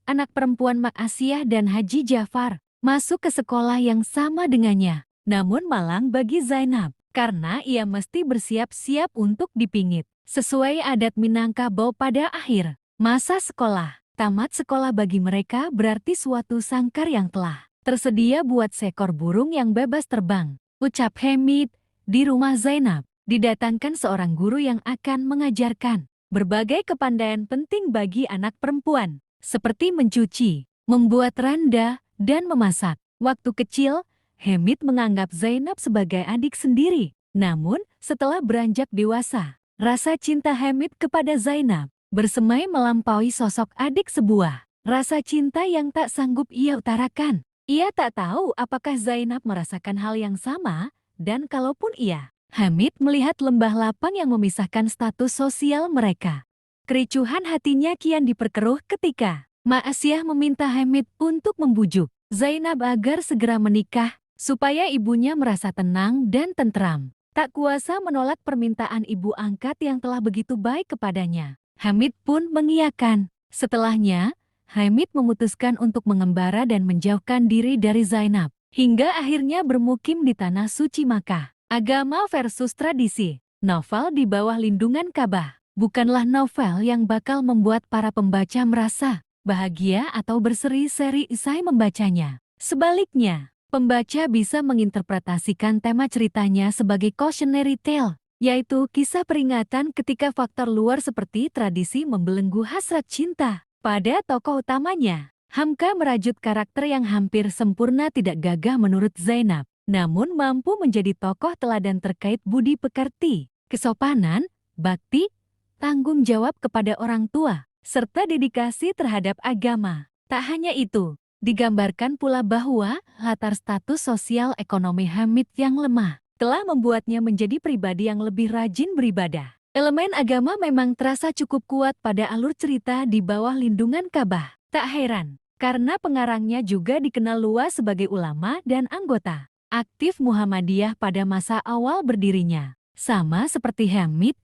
anak perempuan Ma'asiyah dan Haji Jafar, masuk ke sekolah yang sama dengannya. Namun malang bagi Zainab, karena ia mesti bersiap-siap untuk dipingit. Sesuai adat Minangkabau pada akhir masa sekolah, tamat sekolah bagi mereka berarti suatu sangkar yang telah tersedia buat seekor burung yang bebas terbang. Ucap Hamid. Di rumah Zainab, didatangkan seorang guru yang akan mengajarkan berbagai kepandaian penting bagi anak perempuan, seperti mencuci, membuat randa, dan memasak. Waktu kecil, Hamid menganggap Zainab sebagai adik sendiri. Namun, setelah beranjak dewasa, rasa cinta Hamid kepada Zainab bersemai melampaui sosok adik sebuah. Rasa cinta yang tak sanggup ia utarakan. Ia tak tahu apakah Zainab merasakan hal yang sama. Dan kalaupun iya, Hamid melihat lembah lapang yang memisahkan status sosial mereka. Kericuhan hatinya kian diperkeruh ketika Ma'asiyah meminta Hamid untuk membujuk Zainab agar segera menikah, supaya ibunya merasa tenang dan tentram. Tak kuasa menolak permintaan ibu angkat yang telah begitu baik kepadanya. Hamid pun mengiyakan. Setelahnya, Hamid memutuskan untuk mengembara dan menjauhkan diri dari Zainab, hingga akhirnya bermukim di tanah suci Makkah. Agama versus tradisi. Novel di bawah lindungan Ka'bah bukanlah novel yang bakal membuat para pembaca merasa bahagia atau berseri-seri usai membacanya. Sebaliknya, pembaca bisa menginterpretasikan tema ceritanya sebagai cautionary tale, yaitu kisah peringatan ketika faktor luar seperti tradisi membelenggu hasrat cinta pada tokoh utamanya. Hamka merajut karakter yang hampir sempurna tidak gagah menurut Zainab, namun mampu menjadi tokoh teladan terkait budi pekerti, kesopanan, bakti, tanggung jawab kepada orang tua, serta dedikasi terhadap agama. Tak hanya itu, digambarkan pula bahwa latar status sosial ekonomi Hamid yang lemah telah membuatnya menjadi pribadi yang lebih rajin beribadah. Elemen agama memang terasa cukup kuat pada alur cerita di bawah lindungan Ka'bah. Tak heran, karena pengarangnya juga dikenal luas sebagai ulama dan anggota aktif Muhammadiyah pada masa awal berdirinya. Sama seperti Hamid,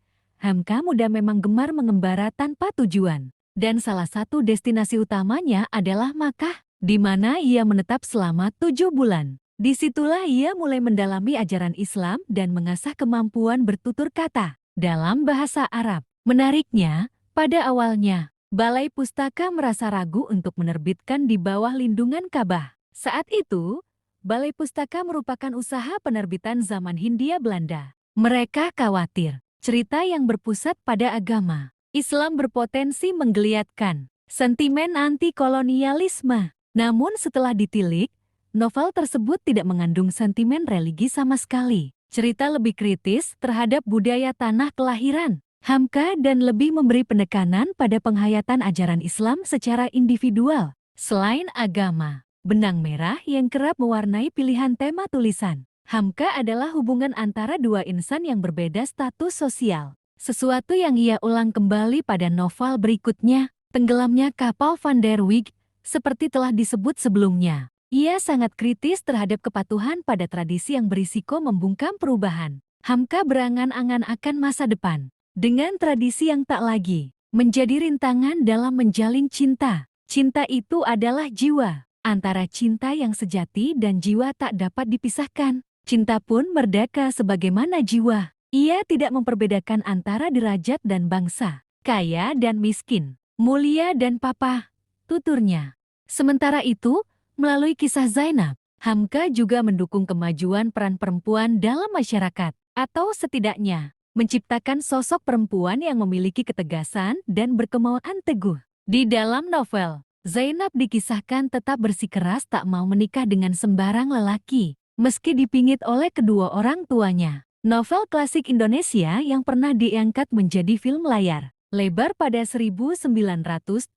Hamka muda memang gemar mengembara tanpa tujuan. Dan salah satu destinasi utamanya adalah Makkah, di mana ia menetap selama 7 bulan. Disitulah ia mulai mendalami ajaran Islam dan mengasah kemampuan bertutur kata dalam bahasa Arab. Menariknya, pada awalnya, Balai Pustaka merasa ragu untuk menerbitkan di bawah lindungan Ka'bah. Saat itu, Balai Pustaka merupakan usaha penerbitan zaman Hindia Belanda. Mereka khawatir cerita yang berpusat pada agama Islam berpotensi menggeliatkan sentimen anti-kolonialisme. Namun setelah ditilik, novel tersebut tidak mengandung sentimen religi sama sekali. Cerita lebih kritis terhadap budaya tanah kelahiran Hamka dan lebih memberi penekanan pada penghayatan ajaran Islam secara individual. Selain agama, benang merah yang kerap mewarnai pilihan tema tulisan Hamka adalah hubungan antara dua insan yang berbeda status sosial. Sesuatu yang ia ulang kembali pada novel berikutnya, Tenggelamnya Kapal Van der Wijk, seperti telah disebut sebelumnya. Ia sangat kritis terhadap kepatuhan pada tradisi yang berisiko membungkam perubahan. Hamka berangan-angan akan masa depan, dengan tradisi yang tak lagi menjadi rintangan dalam menjalin cinta. Cinta itu adalah jiwa. Antara cinta yang sejati dan jiwa tak dapat dipisahkan. Cinta pun merdeka sebagaimana jiwa. Ia tidak memperbedakan antara derajat dan bangsa, kaya dan miskin, mulia dan papa, tuturnya. Sementara itu, melalui kisah Zainab, Hamka juga mendukung kemajuan peran perempuan dalam masyarakat, atau setidaknya menciptakan sosok perempuan yang memiliki ketegasan dan berkemauan teguh. Di dalam novel, Zainab dikisahkan tetap bersikeras tak mau menikah dengan sembarang lelaki, meski dipingit oleh kedua orang tuanya. Novel klasik Indonesia yang pernah diangkat menjadi film layar lebar pada 1977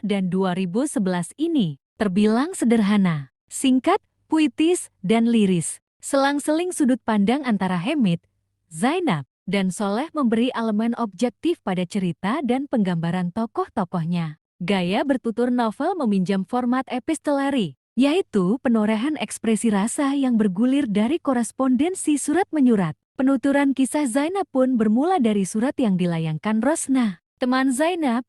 dan 2011 ini terbilang sederhana, singkat, puitis, dan liris. Selang-seling sudut pandang antara Hamid, Zainab, dan Soleh memberi elemen objektif pada cerita dan penggambaran tokoh-tokohnya. Gaya bertutur novel meminjam format epistolari, yaitu penorehan ekspresi rasa yang bergulir dari korespondensi surat menyurat. Penuturan kisah Zainab pun bermula dari surat yang dilayangkan Rosna, teman Zainab,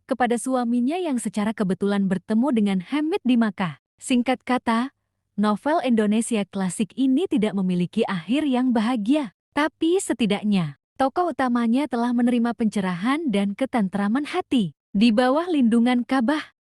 kepada suaminya yang secara kebetulan bertemu dengan Hamid di Makkah. Singkat kata, novel Indonesia klasik ini tidak memiliki akhir yang bahagia, tapi setidaknya tokoh utamanya telah menerima pencerahan dan ketentraman hati di bawah lindungan Ka'bah.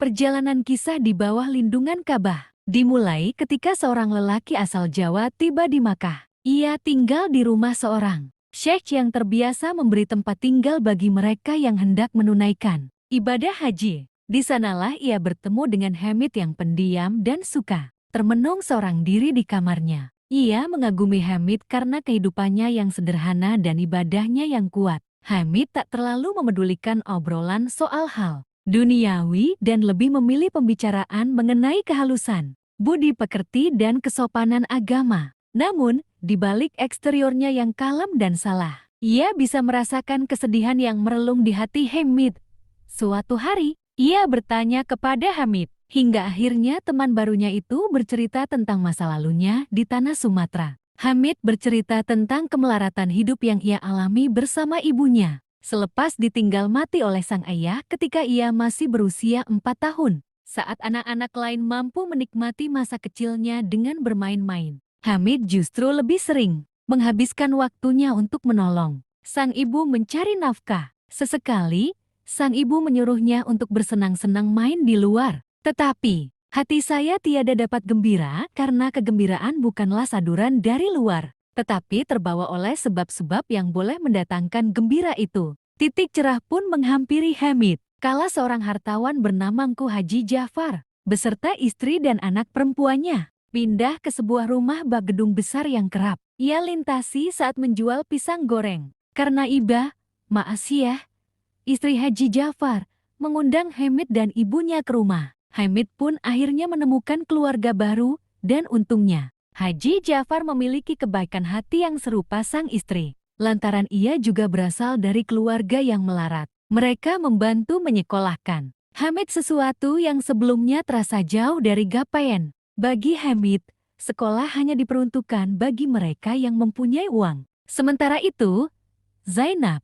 Perjalanan kisah di bawah lindungan Ka'bah dimulai ketika seorang lelaki asal Jawa tiba di Makkah. Ia tinggal di rumah seorang syekh yang terbiasa memberi tempat tinggal bagi mereka yang hendak menunaikan ibadah haji. Di sanalah ia bertemu dengan Hamid yang pendiam dan suka termenung seorang diri di kamarnya. Ia mengagumi Hamid karena kehidupannya yang sederhana dan ibadahnya yang kuat. Hamid tak terlalu memedulikan obrolan soal hal duniawi dan lebih memilih pembicaraan mengenai kehalusan, budi pekerti dan kesopanan agama. Namun, di balik eksteriornya yang kalem dan salah, ia bisa merasakan kesedihan yang merelung di hati Hamid. Suatu hari, ia bertanya kepada Hamid, hingga akhirnya teman barunya itu bercerita tentang masa lalunya di tanah Sumatera. Hamid bercerita tentang kemelaratan hidup yang ia alami bersama ibunya selepas ditinggal mati oleh sang ayah ketika ia masih berusia 4 tahun. Saat anak-anak lain mampu menikmati masa kecilnya dengan bermain-main, Hamid justru lebih sering menghabiskan waktunya untuk menolong sang ibu mencari nafkah. Sesekali, sang ibu menyuruhnya untuk bersenang-senang main di luar. Tetapi, hati saya tiada dapat gembira karena kegembiraan bukanlah saduran dari luar, tetapi terbawa oleh sebab-sebab yang boleh mendatangkan gembira itu. Titik cerah pun menghampiri Hamid, kala seorang hartawan bernama Ngku Haji Jafar, beserta istri dan anak perempuannya, pindah ke sebuah rumah bak gedung besar yang kerap ia lintasi saat menjual pisang goreng. Karena Iba, Ma'asiyah, istri Haji Jafar, mengundang Hamid dan ibunya ke rumah. Hamid pun akhirnya menemukan keluarga baru, dan untungnya Haji Jafar memiliki kebaikan hati yang serupa sang istri. Lantaran ia juga berasal dari keluarga yang melarat, mereka membantu menyekolahkan Hamid, sesuatu yang sebelumnya terasa jauh dari gapaian. Bagi Hamid, sekolah hanya diperuntukkan bagi mereka yang mempunyai uang. Sementara itu, Zainab,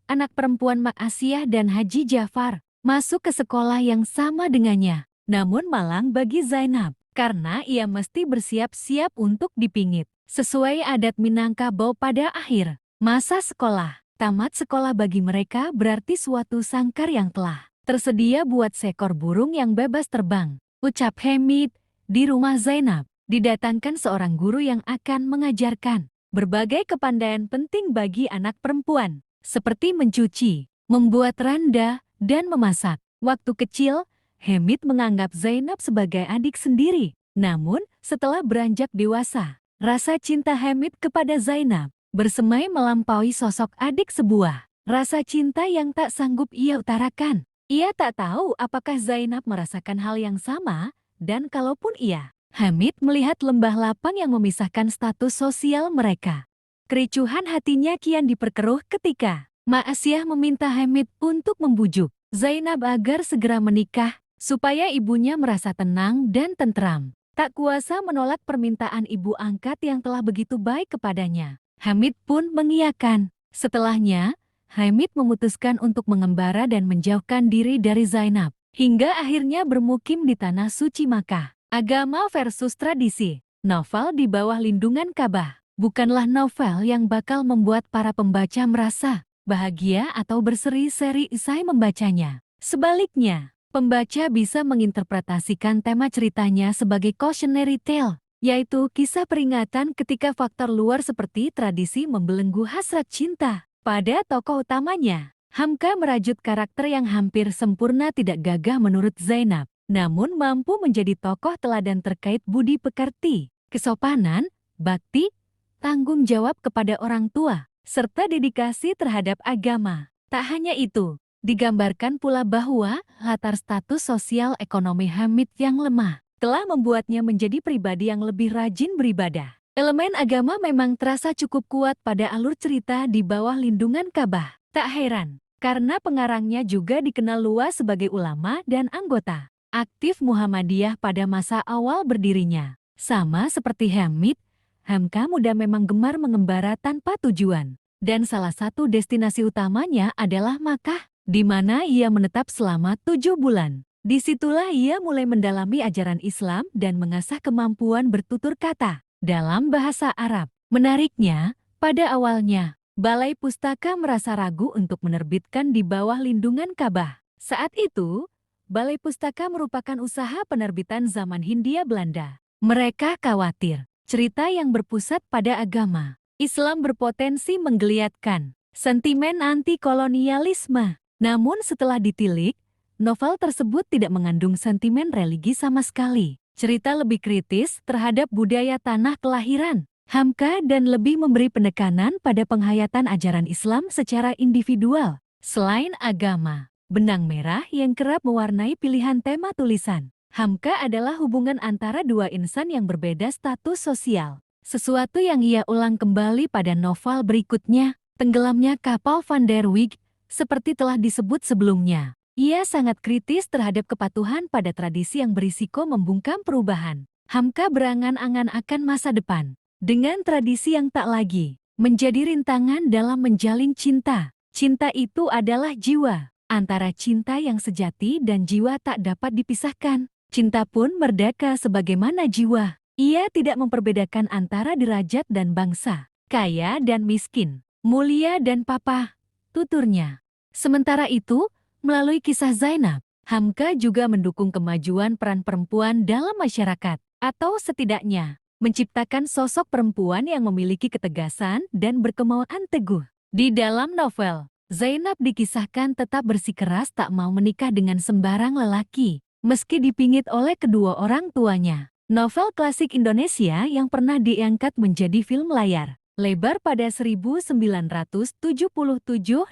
anak perempuan Ma'asiyah dan Haji Jafar, masuk ke sekolah yang sama dengannya. Namun malang bagi Zainab, karena ia mesti bersiap-siap untuk dipingit. Sesuai adat Minangkabau pada akhir masa sekolah, tamat sekolah bagi mereka berarti suatu sangkar yang telah tersedia buat seekor burung yang bebas terbang. Ucap Hamid, Di rumah Zainab, didatangkan seorang guru yang akan mengajarkan berbagai kepandaian penting bagi anak perempuan, seperti mencuci, membuat randa, dan memasak. Waktu kecil, Hamid menganggap Zainab sebagai adik sendiri. Namun, setelah beranjak dewasa, rasa cinta Hamid kepada Zainab bersemai melampaui sosok adik sebuah. Rasa cinta yang tak sanggup ia utarakan. Ia tak tahu apakah Zainab merasakan hal yang sama, dan kalaupun iya, Hamid melihat lembah lapang yang memisahkan status sosial mereka. Kericuhan hatinya kian diperkeruh ketika Ma'asiyah meminta Hamid untuk membujuk Zainab agar segera menikah, supaya ibunya merasa tenang dan tentram. Tak kuasa menolak permintaan ibu angkat yang telah begitu baik kepadanya. Hamid pun mengiyakan. Setelahnya, Hamid memutuskan untuk mengembara dan menjauhkan diri dari Zainab, hingga akhirnya bermukim di tanah suci Makkah. Agama versus tradisi. Novel di bawah lindungan Ka'bah bukanlah novel yang bakal membuat para pembaca merasa bahagia atau berseri-seri usai membacanya. Sebaliknya, pembaca bisa menginterpretasikan tema ceritanya sebagai cautionary tale, yaitu kisah peringatan ketika faktor luar seperti tradisi membelenggu hasrat cinta. Pada tokoh utamanya, Hamka merajut karakter yang hampir sempurna tidak gagah menurut Zainab, namun mampu menjadi tokoh teladan terkait budi pekerti, kesopanan, bakti, tanggung jawab kepada orang tua, serta dedikasi terhadap agama. Tak hanya itu, digambarkan pula bahwa latar status sosial ekonomi Hamid yang lemah telah membuatnya menjadi pribadi yang lebih rajin beribadah. Elemen agama memang terasa cukup kuat pada alur cerita di bawah lindungan Ka'bah. Tak heran, karena pengarangnya juga dikenal luas sebagai ulama dan anggota aktif Muhammadiyah pada masa awal berdirinya. Sama seperti Hamid, Hamka muda memang gemar mengembara tanpa tujuan. Dan salah satu destinasi utamanya adalah Makkah, di mana ia menetap selama 7 bulan. Disitulah ia mulai mendalami ajaran Islam dan mengasah kemampuan bertutur kata dalam bahasa Arab. Menariknya, pada awalnya, Balai Pustaka merasa ragu untuk menerbitkan di bawah lindungan Ka'bah. Saat itu, Balai Pustaka merupakan usaha penerbitan zaman Hindia Belanda. Mereka khawatir cerita yang berpusat pada agama Islam berpotensi menggeliatkan sentimen anti-kolonialisme. Namun setelah ditilik, novel tersebut tidak mengandung sentimen religi sama sekali. Cerita lebih kritis terhadap budaya tanah kelahiran Hamka dan lebih memberi penekanan pada penghayatan ajaran Islam secara individual. Selain agama, benang merah yang kerap mewarnai pilihan tema tulisan Hamka adalah hubungan antara dua insan yang berbeda status sosial. Sesuatu yang ia ulang kembali pada novel berikutnya, Tenggelamnya Kapal Van der Wijk, seperti telah disebut sebelumnya. Ia sangat kritis terhadap kepatuhan pada tradisi yang berisiko membungkam perubahan. Hamka berangan-angan akan masa depan, dengan tradisi yang tak lagi menjadi rintangan dalam menjalin cinta. Cinta itu adalah jiwa. Antara cinta yang sejati dan jiwa tak dapat dipisahkan. Cinta pun merdeka sebagaimana jiwa. Ia tidak memperbedakan antara derajat dan bangsa, kaya dan miskin, mulia dan papa, tuturnya. Sementara itu, melalui kisah Zainab, Hamka juga mendukung kemajuan peran perempuan dalam masyarakat, atau setidaknya menciptakan sosok perempuan yang memiliki ketegasan dan berkemauan teguh. Di dalam novel, Zainab dikisahkan tetap bersikeras tak mau menikah dengan sembarang lelaki, meski dipingit oleh kedua orang tuanya. Novel klasik Indonesia yang pernah diangkat menjadi film layar lebar pada 1977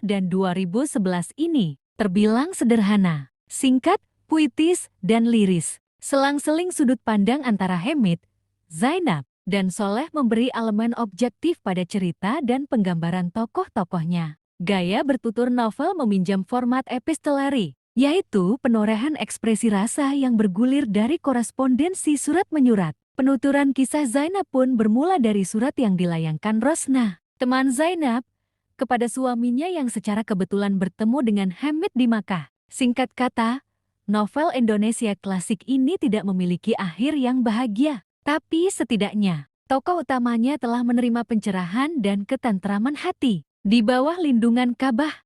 dan 2011 ini terbilang sederhana, singkat, puitis, dan liris. Selang-seling sudut pandang antara Hamid, Zainab, dan Soleh memberi elemen objektif pada cerita dan penggambaran tokoh-tokohnya. Gaya bertutur novel meminjam format epistolari, yaitu penorehan ekspresi rasa yang bergulir dari korespondensi surat menyurat. Penuturan kisah Zainab pun bermula dari surat yang dilayangkan Rosna, teman Zainab, kepada suaminya yang secara kebetulan bertemu dengan Hamid di Makkah. Singkat kata, novel Indonesia klasik ini tidak memiliki akhir yang bahagia, tapi setidaknya tokoh utamanya telah menerima pencerahan dan ketentraman hati di bawah lindungan Ka'bah.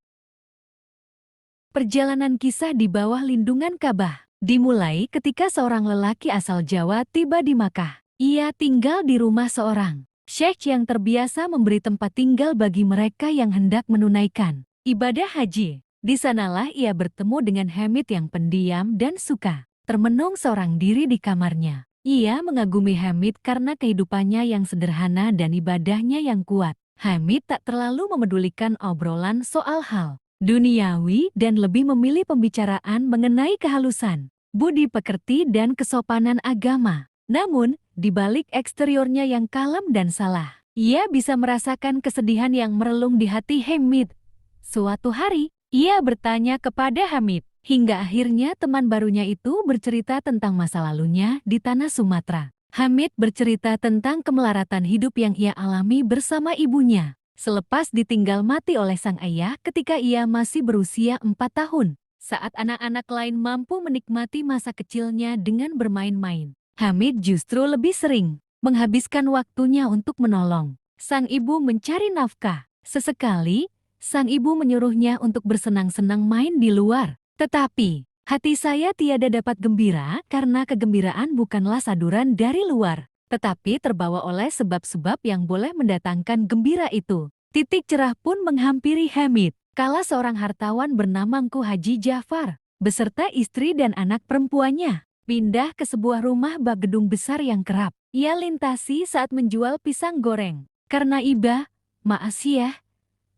Perjalanan kisah di bawah lindungan Ka'bah dimulai ketika seorang lelaki asal Jawa tiba di Makkah. Ia tinggal di rumah seorang syekh yang terbiasa memberi tempat tinggal bagi mereka yang hendak menunaikan ibadah haji. Di sanalah ia bertemu dengan Hamid yang pendiam dan suka termenung seorang diri di kamarnya. Ia mengagumi Hamid karena kehidupannya yang sederhana dan ibadahnya yang kuat. Hamid tak terlalu memedulikan obrolan soal hal duniawi dan lebih memilih pembicaraan mengenai kehalusan, budi pekerti dan kesopanan agama. Namun, di balik eksteriornya yang kalem dan salah, ia bisa merasakan kesedihan yang merelung di hati Hamid. Suatu hari, ia bertanya kepada Hamid, hingga akhirnya teman barunya itu bercerita tentang masa lalunya di tanah Sumatera. Hamid bercerita tentang kemelaratan hidup yang ia alami bersama ibunya selepas ditinggal mati oleh sang ayah ketika ia masih berusia 4 tahun. Saat anak-anak lain mampu menikmati masa kecilnya dengan bermain-main, Hamid justru lebih sering menghabiskan waktunya untuk menolong sang ibu mencari nafkah. Sesekali, sang ibu menyuruhnya untuk bersenang-senang main di luar. Tetapi, hati saya tiada dapat gembira karena kegembiraan bukanlah saduran dari luar, tetapi terbawa oleh sebab-sebab yang boleh mendatangkan gembira itu. Titik cerah pun menghampiri Hamid, kala seorang hartawan bernama Ngku Haji Jafar, beserta istri dan anak perempuannya, pindah ke sebuah rumah bak gedung besar yang kerap ia lintasi saat menjual pisang goreng. Karena Iba, Ma'asiyah,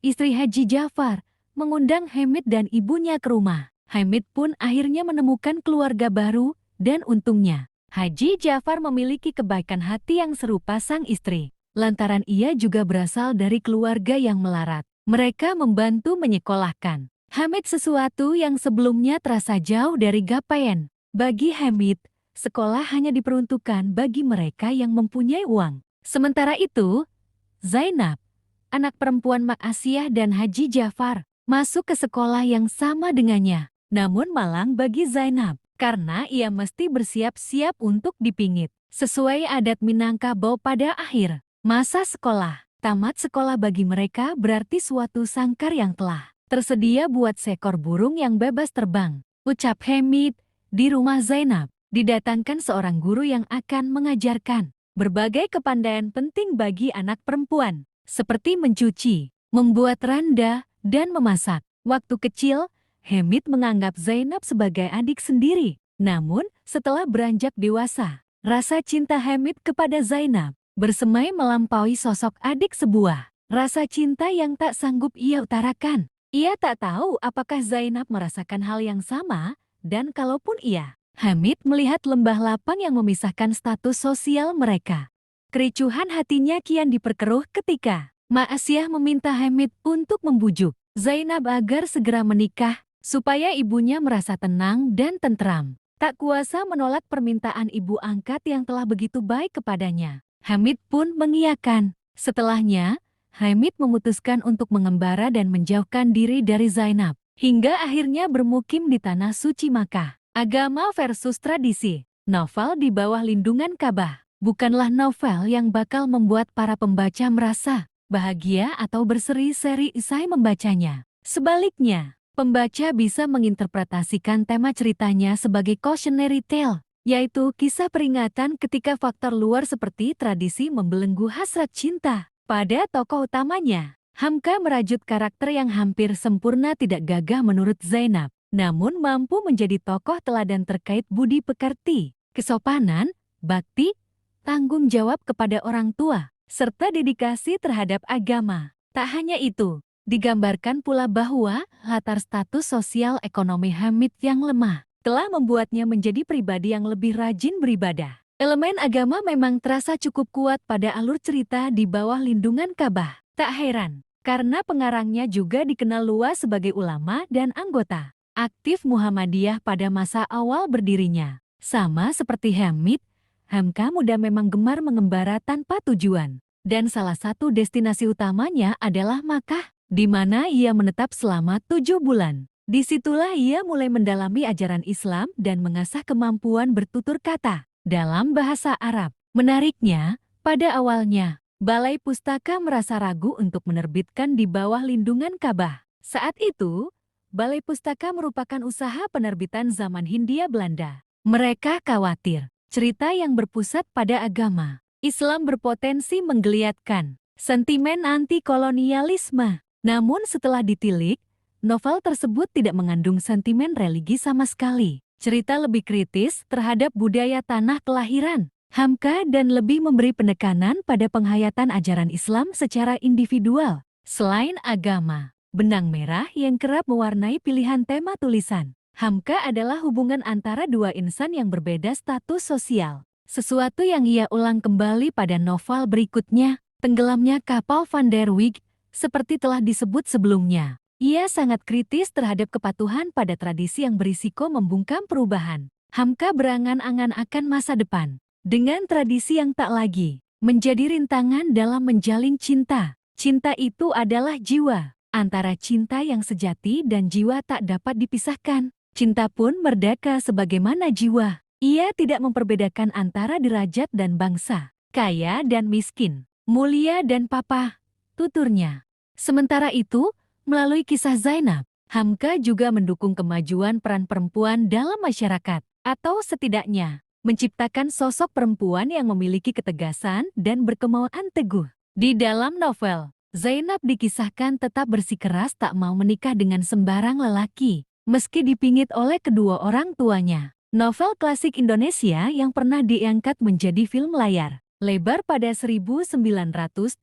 istri Haji Jafar, mengundang Hamid dan ibunya ke rumah. Hamid pun akhirnya menemukan keluarga baru, dan untungnya, Haji Jafar memiliki kebaikan hati yang serupa sang istri. Lantaran ia juga berasal dari keluarga yang melarat. Mereka membantu menyekolahkan Hamid, sesuatu yang sebelumnya terasa jauh dari gapaian. Bagi Hamid, sekolah hanya diperuntukkan bagi mereka yang mempunyai uang. Sementara itu, Zainab, anak perempuan Ma'asiyah dan Haji Jafar, masuk ke sekolah yang sama dengannya. Namun malang bagi Zainab, karena ia mesti bersiap-siap untuk dipingit. Sesuai adat Minangkabau pada akhir masa sekolah, tamat sekolah bagi mereka berarti suatu sangkar yang telah tersedia buat seekor burung yang bebas terbang. Ucap Hamid, di rumah Zainab, didatangkan seorang guru yang akan mengajarkan berbagai kepandaian penting bagi anak perempuan, seperti mencuci, membuat randa, dan memasak. Waktu kecil, Hamid menganggap Zainab sebagai adik sendiri. Namun, setelah beranjak dewasa, rasa cinta Hamid kepada Zainab bersemai melampaui sosok adik sebuah. Rasa cinta yang tak sanggup ia utarakan. Ia tak tahu apakah Zainab merasakan hal yang sama, dan kalaupun iya, Hamid melihat lembah lapang yang memisahkan status sosial mereka. Kericuhan hatinya kian diperkeruh ketika Ma'asiyah meminta Hamid untuk membujuk Zainab agar segera menikah, supaya ibunya merasa tenang dan tentram. Tak kuasa menolak permintaan ibu angkat yang telah begitu baik kepadanya. Hamid pun mengiyakan. Setelahnya, Hamid memutuskan untuk mengembara dan menjauhkan diri dari Zainab, hingga akhirnya bermukim di tanah suci Makkah. Agama versus tradisi. Novel di bawah lindungan Ka'bah bukanlah novel yang bakal membuat para pembaca merasa bahagia atau berseri-seri usai membacanya. Sebaliknya, pembaca bisa menginterpretasikan tema ceritanya sebagai cautionary tale, yaitu kisah peringatan ketika faktor luar seperti tradisi membelenggu hasrat cinta. Pada tokoh utamanya, Hamka merajut karakter yang hampir sempurna tidak gagah menurut Zainab, namun mampu menjadi tokoh teladan terkait budi pekerti, kesopanan, bakti, tanggung jawab kepada orang tua, serta dedikasi terhadap agama. Tak hanya itu, digambarkan pula bahwa latar status sosial ekonomi Hamid yang lemah telah membuatnya menjadi pribadi yang lebih rajin beribadah. Elemen agama memang terasa cukup kuat pada alur cerita di bawah lindungan Ka'bah. Tak heran, karena pengarangnya juga dikenal luas sebagai ulama dan anggota aktif Muhammadiyah pada masa awal berdirinya. Sama seperti Hamid, Hamka muda memang gemar mengembara tanpa tujuan. Dan salah satu destinasi utamanya adalah Makkah, di mana ia menetap selama 7 bulan. Disitulah ia mulai mendalami ajaran Islam dan mengasah kemampuan bertutur kata dalam bahasa Arab. Menariknya, pada awalnya, Balai Pustaka merasa ragu untuk menerbitkan di bawah lindungan Ka'bah. Saat itu, Balai Pustaka merupakan usaha penerbitan zaman Hindia Belanda. Mereka khawatir cerita yang berpusat pada agama Islam berpotensi menggeliatkan sentimen anti-kolonialisme. Namun setelah ditilik, novel tersebut tidak mengandung sentimen religi sama sekali. Cerita lebih kritis terhadap budaya tanah kelahiran Hamka dan lebih memberi penekanan pada penghayatan ajaran Islam secara individual. Selain agama, benang merah yang kerap mewarnai pilihan tema tulisan Hamka adalah hubungan antara dua insan yang berbeda status sosial. Sesuatu yang ia ulang kembali pada novel berikutnya, Tenggelamnya Kapal Van der Wijk, seperti telah disebut sebelumnya. Ia sangat kritis terhadap kepatuhan pada tradisi yang berisiko membungkam perubahan. Hamka berangan-angan akan masa depan, dengan tradisi yang tak lagi menjadi rintangan dalam menjalin cinta. Cinta itu adalah jiwa, antara cinta yang sejati dan jiwa tak dapat dipisahkan. Cinta pun merdeka sebagaimana jiwa. Ia tidak memperbedakan antara derajat dan bangsa, kaya dan miskin, mulia dan papa, tuturnya. Sementara itu, melalui kisah Zainab, Hamka juga mendukung kemajuan peran perempuan dalam masyarakat, atau setidaknya menciptakan sosok perempuan yang memiliki ketegasan dan berkemauan teguh. Di dalam novel, Zainab dikisahkan tetap bersikeras tak mau menikah dengan sembarang lelaki, meski dipingit oleh kedua orang tuanya. Novel klasik Indonesia yang pernah diangkat menjadi film layar lebar pada 1977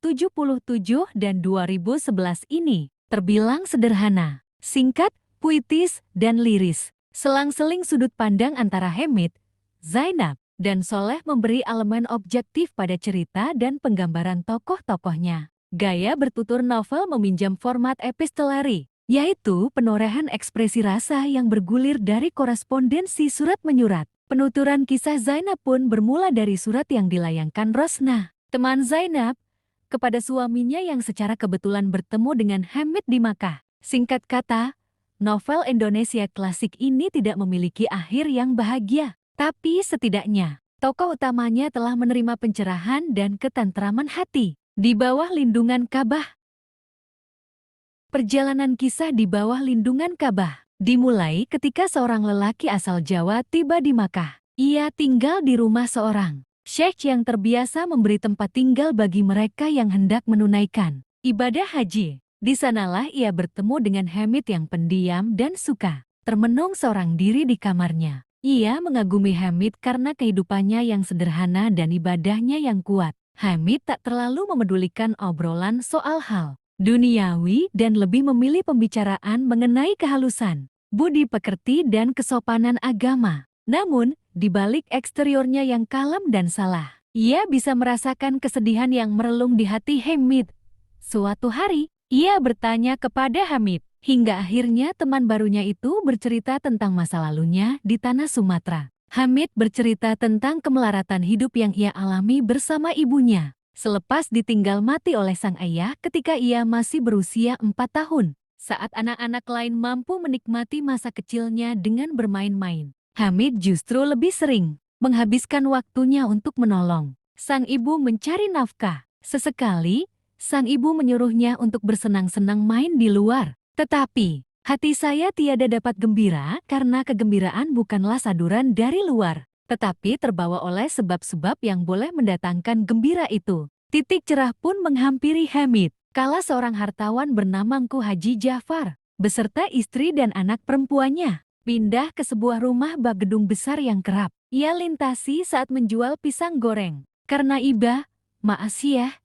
dan 2011 ini terbilang sederhana, singkat, puitis, dan liris. Selang-seling sudut pandang antara Hamid, Zainab, dan Soleh memberi elemen objektif pada cerita dan penggambaran tokoh-tokohnya. Gaya bertutur novel meminjam format epistolari, yaitu penorehan ekspresi rasa yang bergulir dari korespondensi surat-menyurat. Penuturan kisah Zainab pun bermula dari surat yang dilayangkan Rosnah, teman Zainab, kepada suaminya yang secara kebetulan bertemu dengan Hamid di Makkah. Singkat kata, novel Indonesia klasik ini tidak memiliki akhir yang bahagia, tapi setidaknya tokoh utamanya telah menerima pencerahan dan ketentraman hati di bawah lindungan Ka'bah. Perjalanan kisah di bawah lindungan Ka'bah dimulai ketika seorang lelaki asal Jawa tiba di Makkah. Ia tinggal di rumah seorang syekh yang terbiasa memberi tempat tinggal bagi mereka yang hendak menunaikan ibadah haji. Di sanalah ia bertemu dengan Hamid yang pendiam dan suka termenung seorang diri di kamarnya. Ia mengagumi Hamid karena kehidupannya yang sederhana dan ibadahnya yang kuat. Hamid tak terlalu memedulikan obrolan soal hal duniawi dan lebih memilih pembicaraan mengenai kehalusan, budi pekerti dan kesopanan agama. Namun, di balik eksteriornya yang kalem dan salah, ia bisa merasakan kesedihan yang merelung di hati Hamid. Suatu hari, ia bertanya kepada Hamid, hingga akhirnya teman barunya itu bercerita tentang masa lalunya di tanah Sumatera. Hamid bercerita tentang kemelaratan hidup yang ia alami bersama ibunya selepas ditinggal mati oleh sang ayah ketika ia masih berusia 4 tahun. Saat anak-anak lain mampu menikmati masa kecilnya dengan bermain-main, Hamid justru lebih sering menghabiskan waktunya untuk menolong sang ibu mencari nafkah. Sesekali, sang ibu menyuruhnya untuk bersenang-senang main di luar. Tetapi, hati saya tiada dapat gembira karena kegembiraan bukanlah saduran dari luar, tetapi terbawa oleh sebab-sebab yang boleh mendatangkan gembira itu. Titik cerah pun menghampiri Hamid, kala seorang hartawan bernama Ngku Haji Jafar, beserta istri dan anak perempuannya, pindah ke sebuah rumah bak gedung besar yang kerap ia lintasi saat menjual pisang goreng. Karena Iba, Ma'asiyah,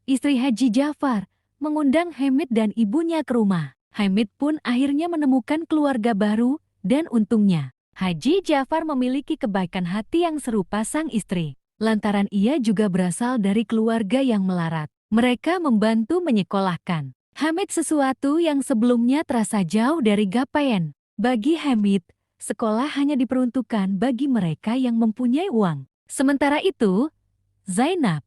istri Haji Jafar, mengundang Hamid dan ibunya ke rumah. Hamid pun akhirnya menemukan keluarga baru, dan untungnya Haji Jafar memiliki kebaikan hati yang serupa sang istri. Lantaran ia juga berasal dari keluarga yang melarat, mereka membantu menyekolahkan Hamid, sesuatu yang sebelumnya terasa jauh dari gapaian. Bagi Hamid, sekolah hanya diperuntukkan bagi mereka yang mempunyai uang. Sementara itu, Zainab,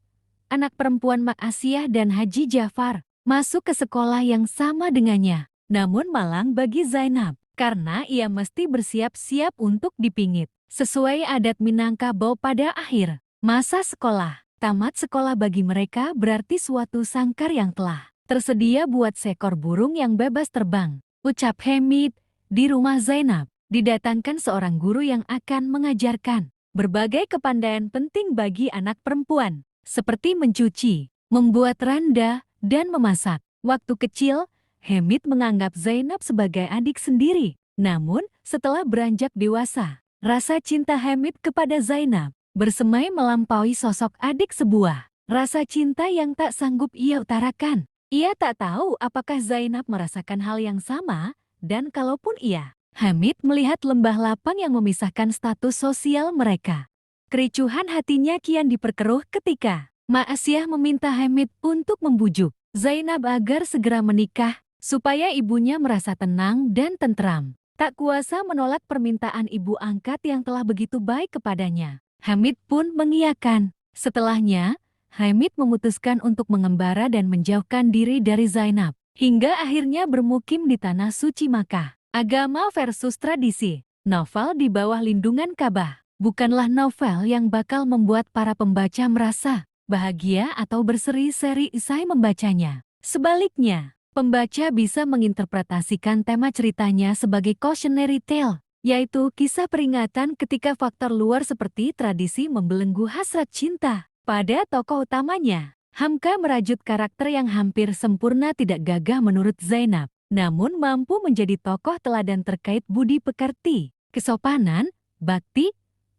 anak perempuan Ma'asiyah dan Haji Jafar, masuk ke sekolah yang sama dengannya. Namun malang bagi Zainab, karena ia mesti bersiap-siap untuk dipingit. Sesuai adat Minangkabau pada akhir masa sekolah, tamat sekolah bagi mereka berarti suatu sangkar yang telah tersedia buat seekor burung yang bebas terbang. Ucap Hamid, Di rumah Zainab, didatangkan seorang guru yang akan mengajarkan berbagai kepandaian penting bagi anak perempuan, seperti mencuci, membuat randa, dan memasak. Waktu kecil, Hamid menganggap Zainab sebagai adik sendiri. Namun, setelah beranjak dewasa, rasa cinta Hamid kepada Zainab bersemai melampaui sosok adik sebuah. Rasa cinta yang tak sanggup ia utarakan. Ia tak tahu apakah Zainab merasakan hal yang sama, dan kalaupun iya, Hamid melihat lembah lapang yang memisahkan status sosial mereka. Kericuhan hatinya kian diperkeruh ketika Ma'asiyah meminta Hamid untuk membujuk Zainab agar segera menikah, supaya ibunya merasa tenang dan tentram. Tak kuasa menolak permintaan ibu angkat yang telah begitu baik kepadanya. Hamid pun mengiyakan. Setelahnya, Hamid memutuskan untuk mengembara dan menjauhkan diri dari Zainab, hingga akhirnya bermukim di tanah suci Makkah. Agama versus tradisi. Novel di bawah lindungan Ka'bah bukanlah novel yang bakal membuat para pembaca merasa bahagia atau berseri-seri usai membacanya. Sebaliknya, pembaca bisa menginterpretasikan tema ceritanya sebagai cautionary tale, yaitu kisah peringatan ketika faktor luar seperti tradisi membelenggu hasrat cinta. Pada tokoh utamanya, Hamka merajut karakter yang hampir sempurna tidak gagah menurut Zainab, namun mampu menjadi tokoh teladan terkait budi pekerti, kesopanan, bakti,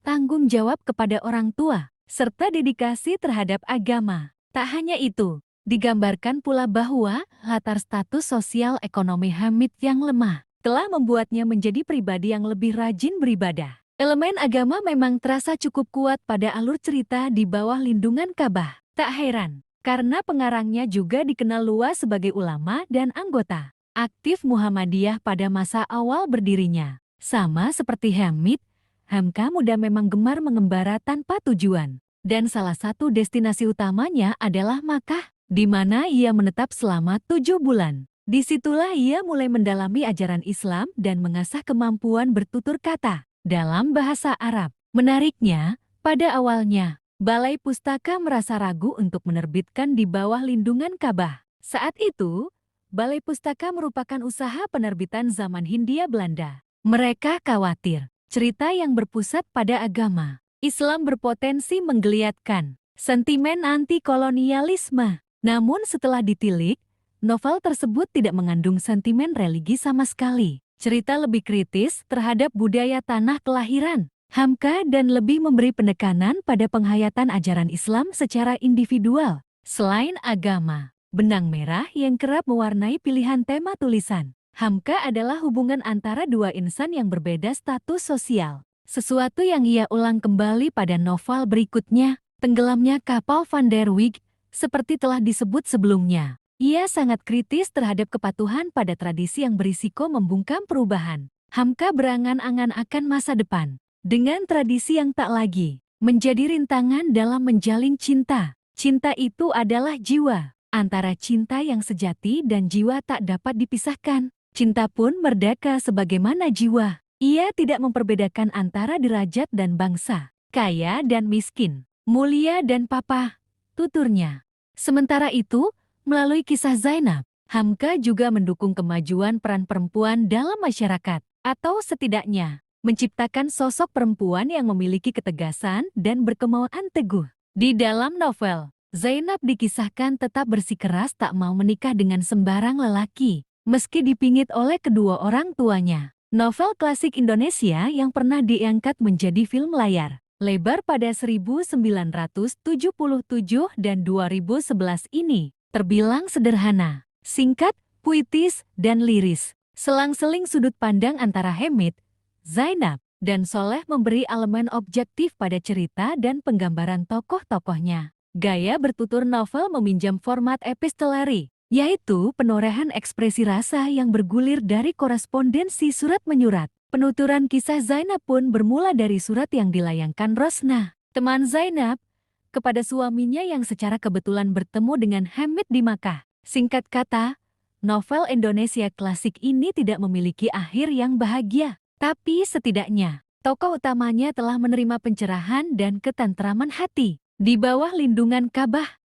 tanggung jawab kepada orang tua, serta dedikasi terhadap agama. Tak hanya itu, digambarkan pula bahwa latar status sosial ekonomi Hamid yang lemah telah membuatnya menjadi pribadi yang lebih rajin beribadah. Elemen agama memang terasa cukup kuat pada alur cerita di bawah lindungan Ka'bah. Tak heran, karena pengarangnya juga dikenal luas sebagai ulama dan anggota aktif Muhammadiyah pada masa awal berdirinya. Sama seperti Hamid, Hamka muda memang gemar mengembara tanpa tujuan. Dan salah satu destinasi utamanya adalah Makkah, di mana ia menetap selama 7 bulan. Disitulah ia mulai mendalami ajaran Islam dan mengasah kemampuan bertutur kata dalam bahasa Arab. Menariknya, pada awalnya, Balai Pustaka merasa ragu untuk menerbitkan di bawah lindungan Ka'bah. Saat itu, Balai Pustaka merupakan usaha penerbitan zaman Hindia Belanda. Mereka khawatir cerita yang berpusat pada agama Islam berpotensi menggeliatkan sentimen anti-kolonialisme. Namun setelah ditilik, novel tersebut tidak mengandung sentimen religi sama sekali. Cerita lebih kritis terhadap budaya tanah kelahiran Hamka dan lebih memberi penekanan pada penghayatan ajaran Islam secara individual. Selain agama, benang merah yang kerap mewarnai pilihan tema tulisan Hamka adalah hubungan antara dua insan yang berbeda status sosial. Sesuatu yang ia ulang kembali pada novel berikutnya, Tenggelamnya Kapal Van der Wijk, seperti telah disebut sebelumnya. Ia sangat kritis terhadap kepatuhan pada tradisi yang berisiko membungkam perubahan. Hamka berangan-angan akan masa depan, dengan tradisi yang tak lagi menjadi rintangan dalam menjalin cinta. Cinta itu adalah jiwa. Antara cinta yang sejati dan jiwa tak dapat dipisahkan. Cinta pun merdeka sebagaimana jiwa. Ia tidak memperbedakan antara derajat dan bangsa, kaya dan miskin, mulia dan papa, tuturnya. Sementara itu, melalui kisah Zainab, Hamka juga mendukung kemajuan peran perempuan dalam masyarakat, atau setidaknya menciptakan sosok perempuan yang memiliki ketegasan dan berkemauan teguh. Di dalam novel, Zainab dikisahkan tetap bersikeras tak mau menikah dengan sembarang lelaki, meski dipingit oleh kedua orang tuanya. Novel klasik Indonesia yang pernah diangkat menjadi film layar lebar pada 1977 dan 2011 ini terbilang sederhana, singkat, puitis, dan liris. Selang-seling sudut pandang antara Hamid, Zainab, dan Soleh memberi elemen objektif pada cerita dan penggambaran tokoh-tokohnya. Gaya bertutur novel meminjam format epistolari, yaitu penorehan ekspresi rasa yang bergulir dari korespondensi surat menyurat. Penuturan kisah Zainab pun bermula dari surat yang dilayangkan Rosna, teman Zainab, kepada suaminya yang secara kebetulan bertemu dengan Hamid di Makkah. Singkat kata, novel Indonesia klasik ini tidak memiliki akhir yang bahagia, tapi setidaknya tokoh utamanya telah menerima pencerahan dan ketentraman hati di bawah lindungan Ka'bah.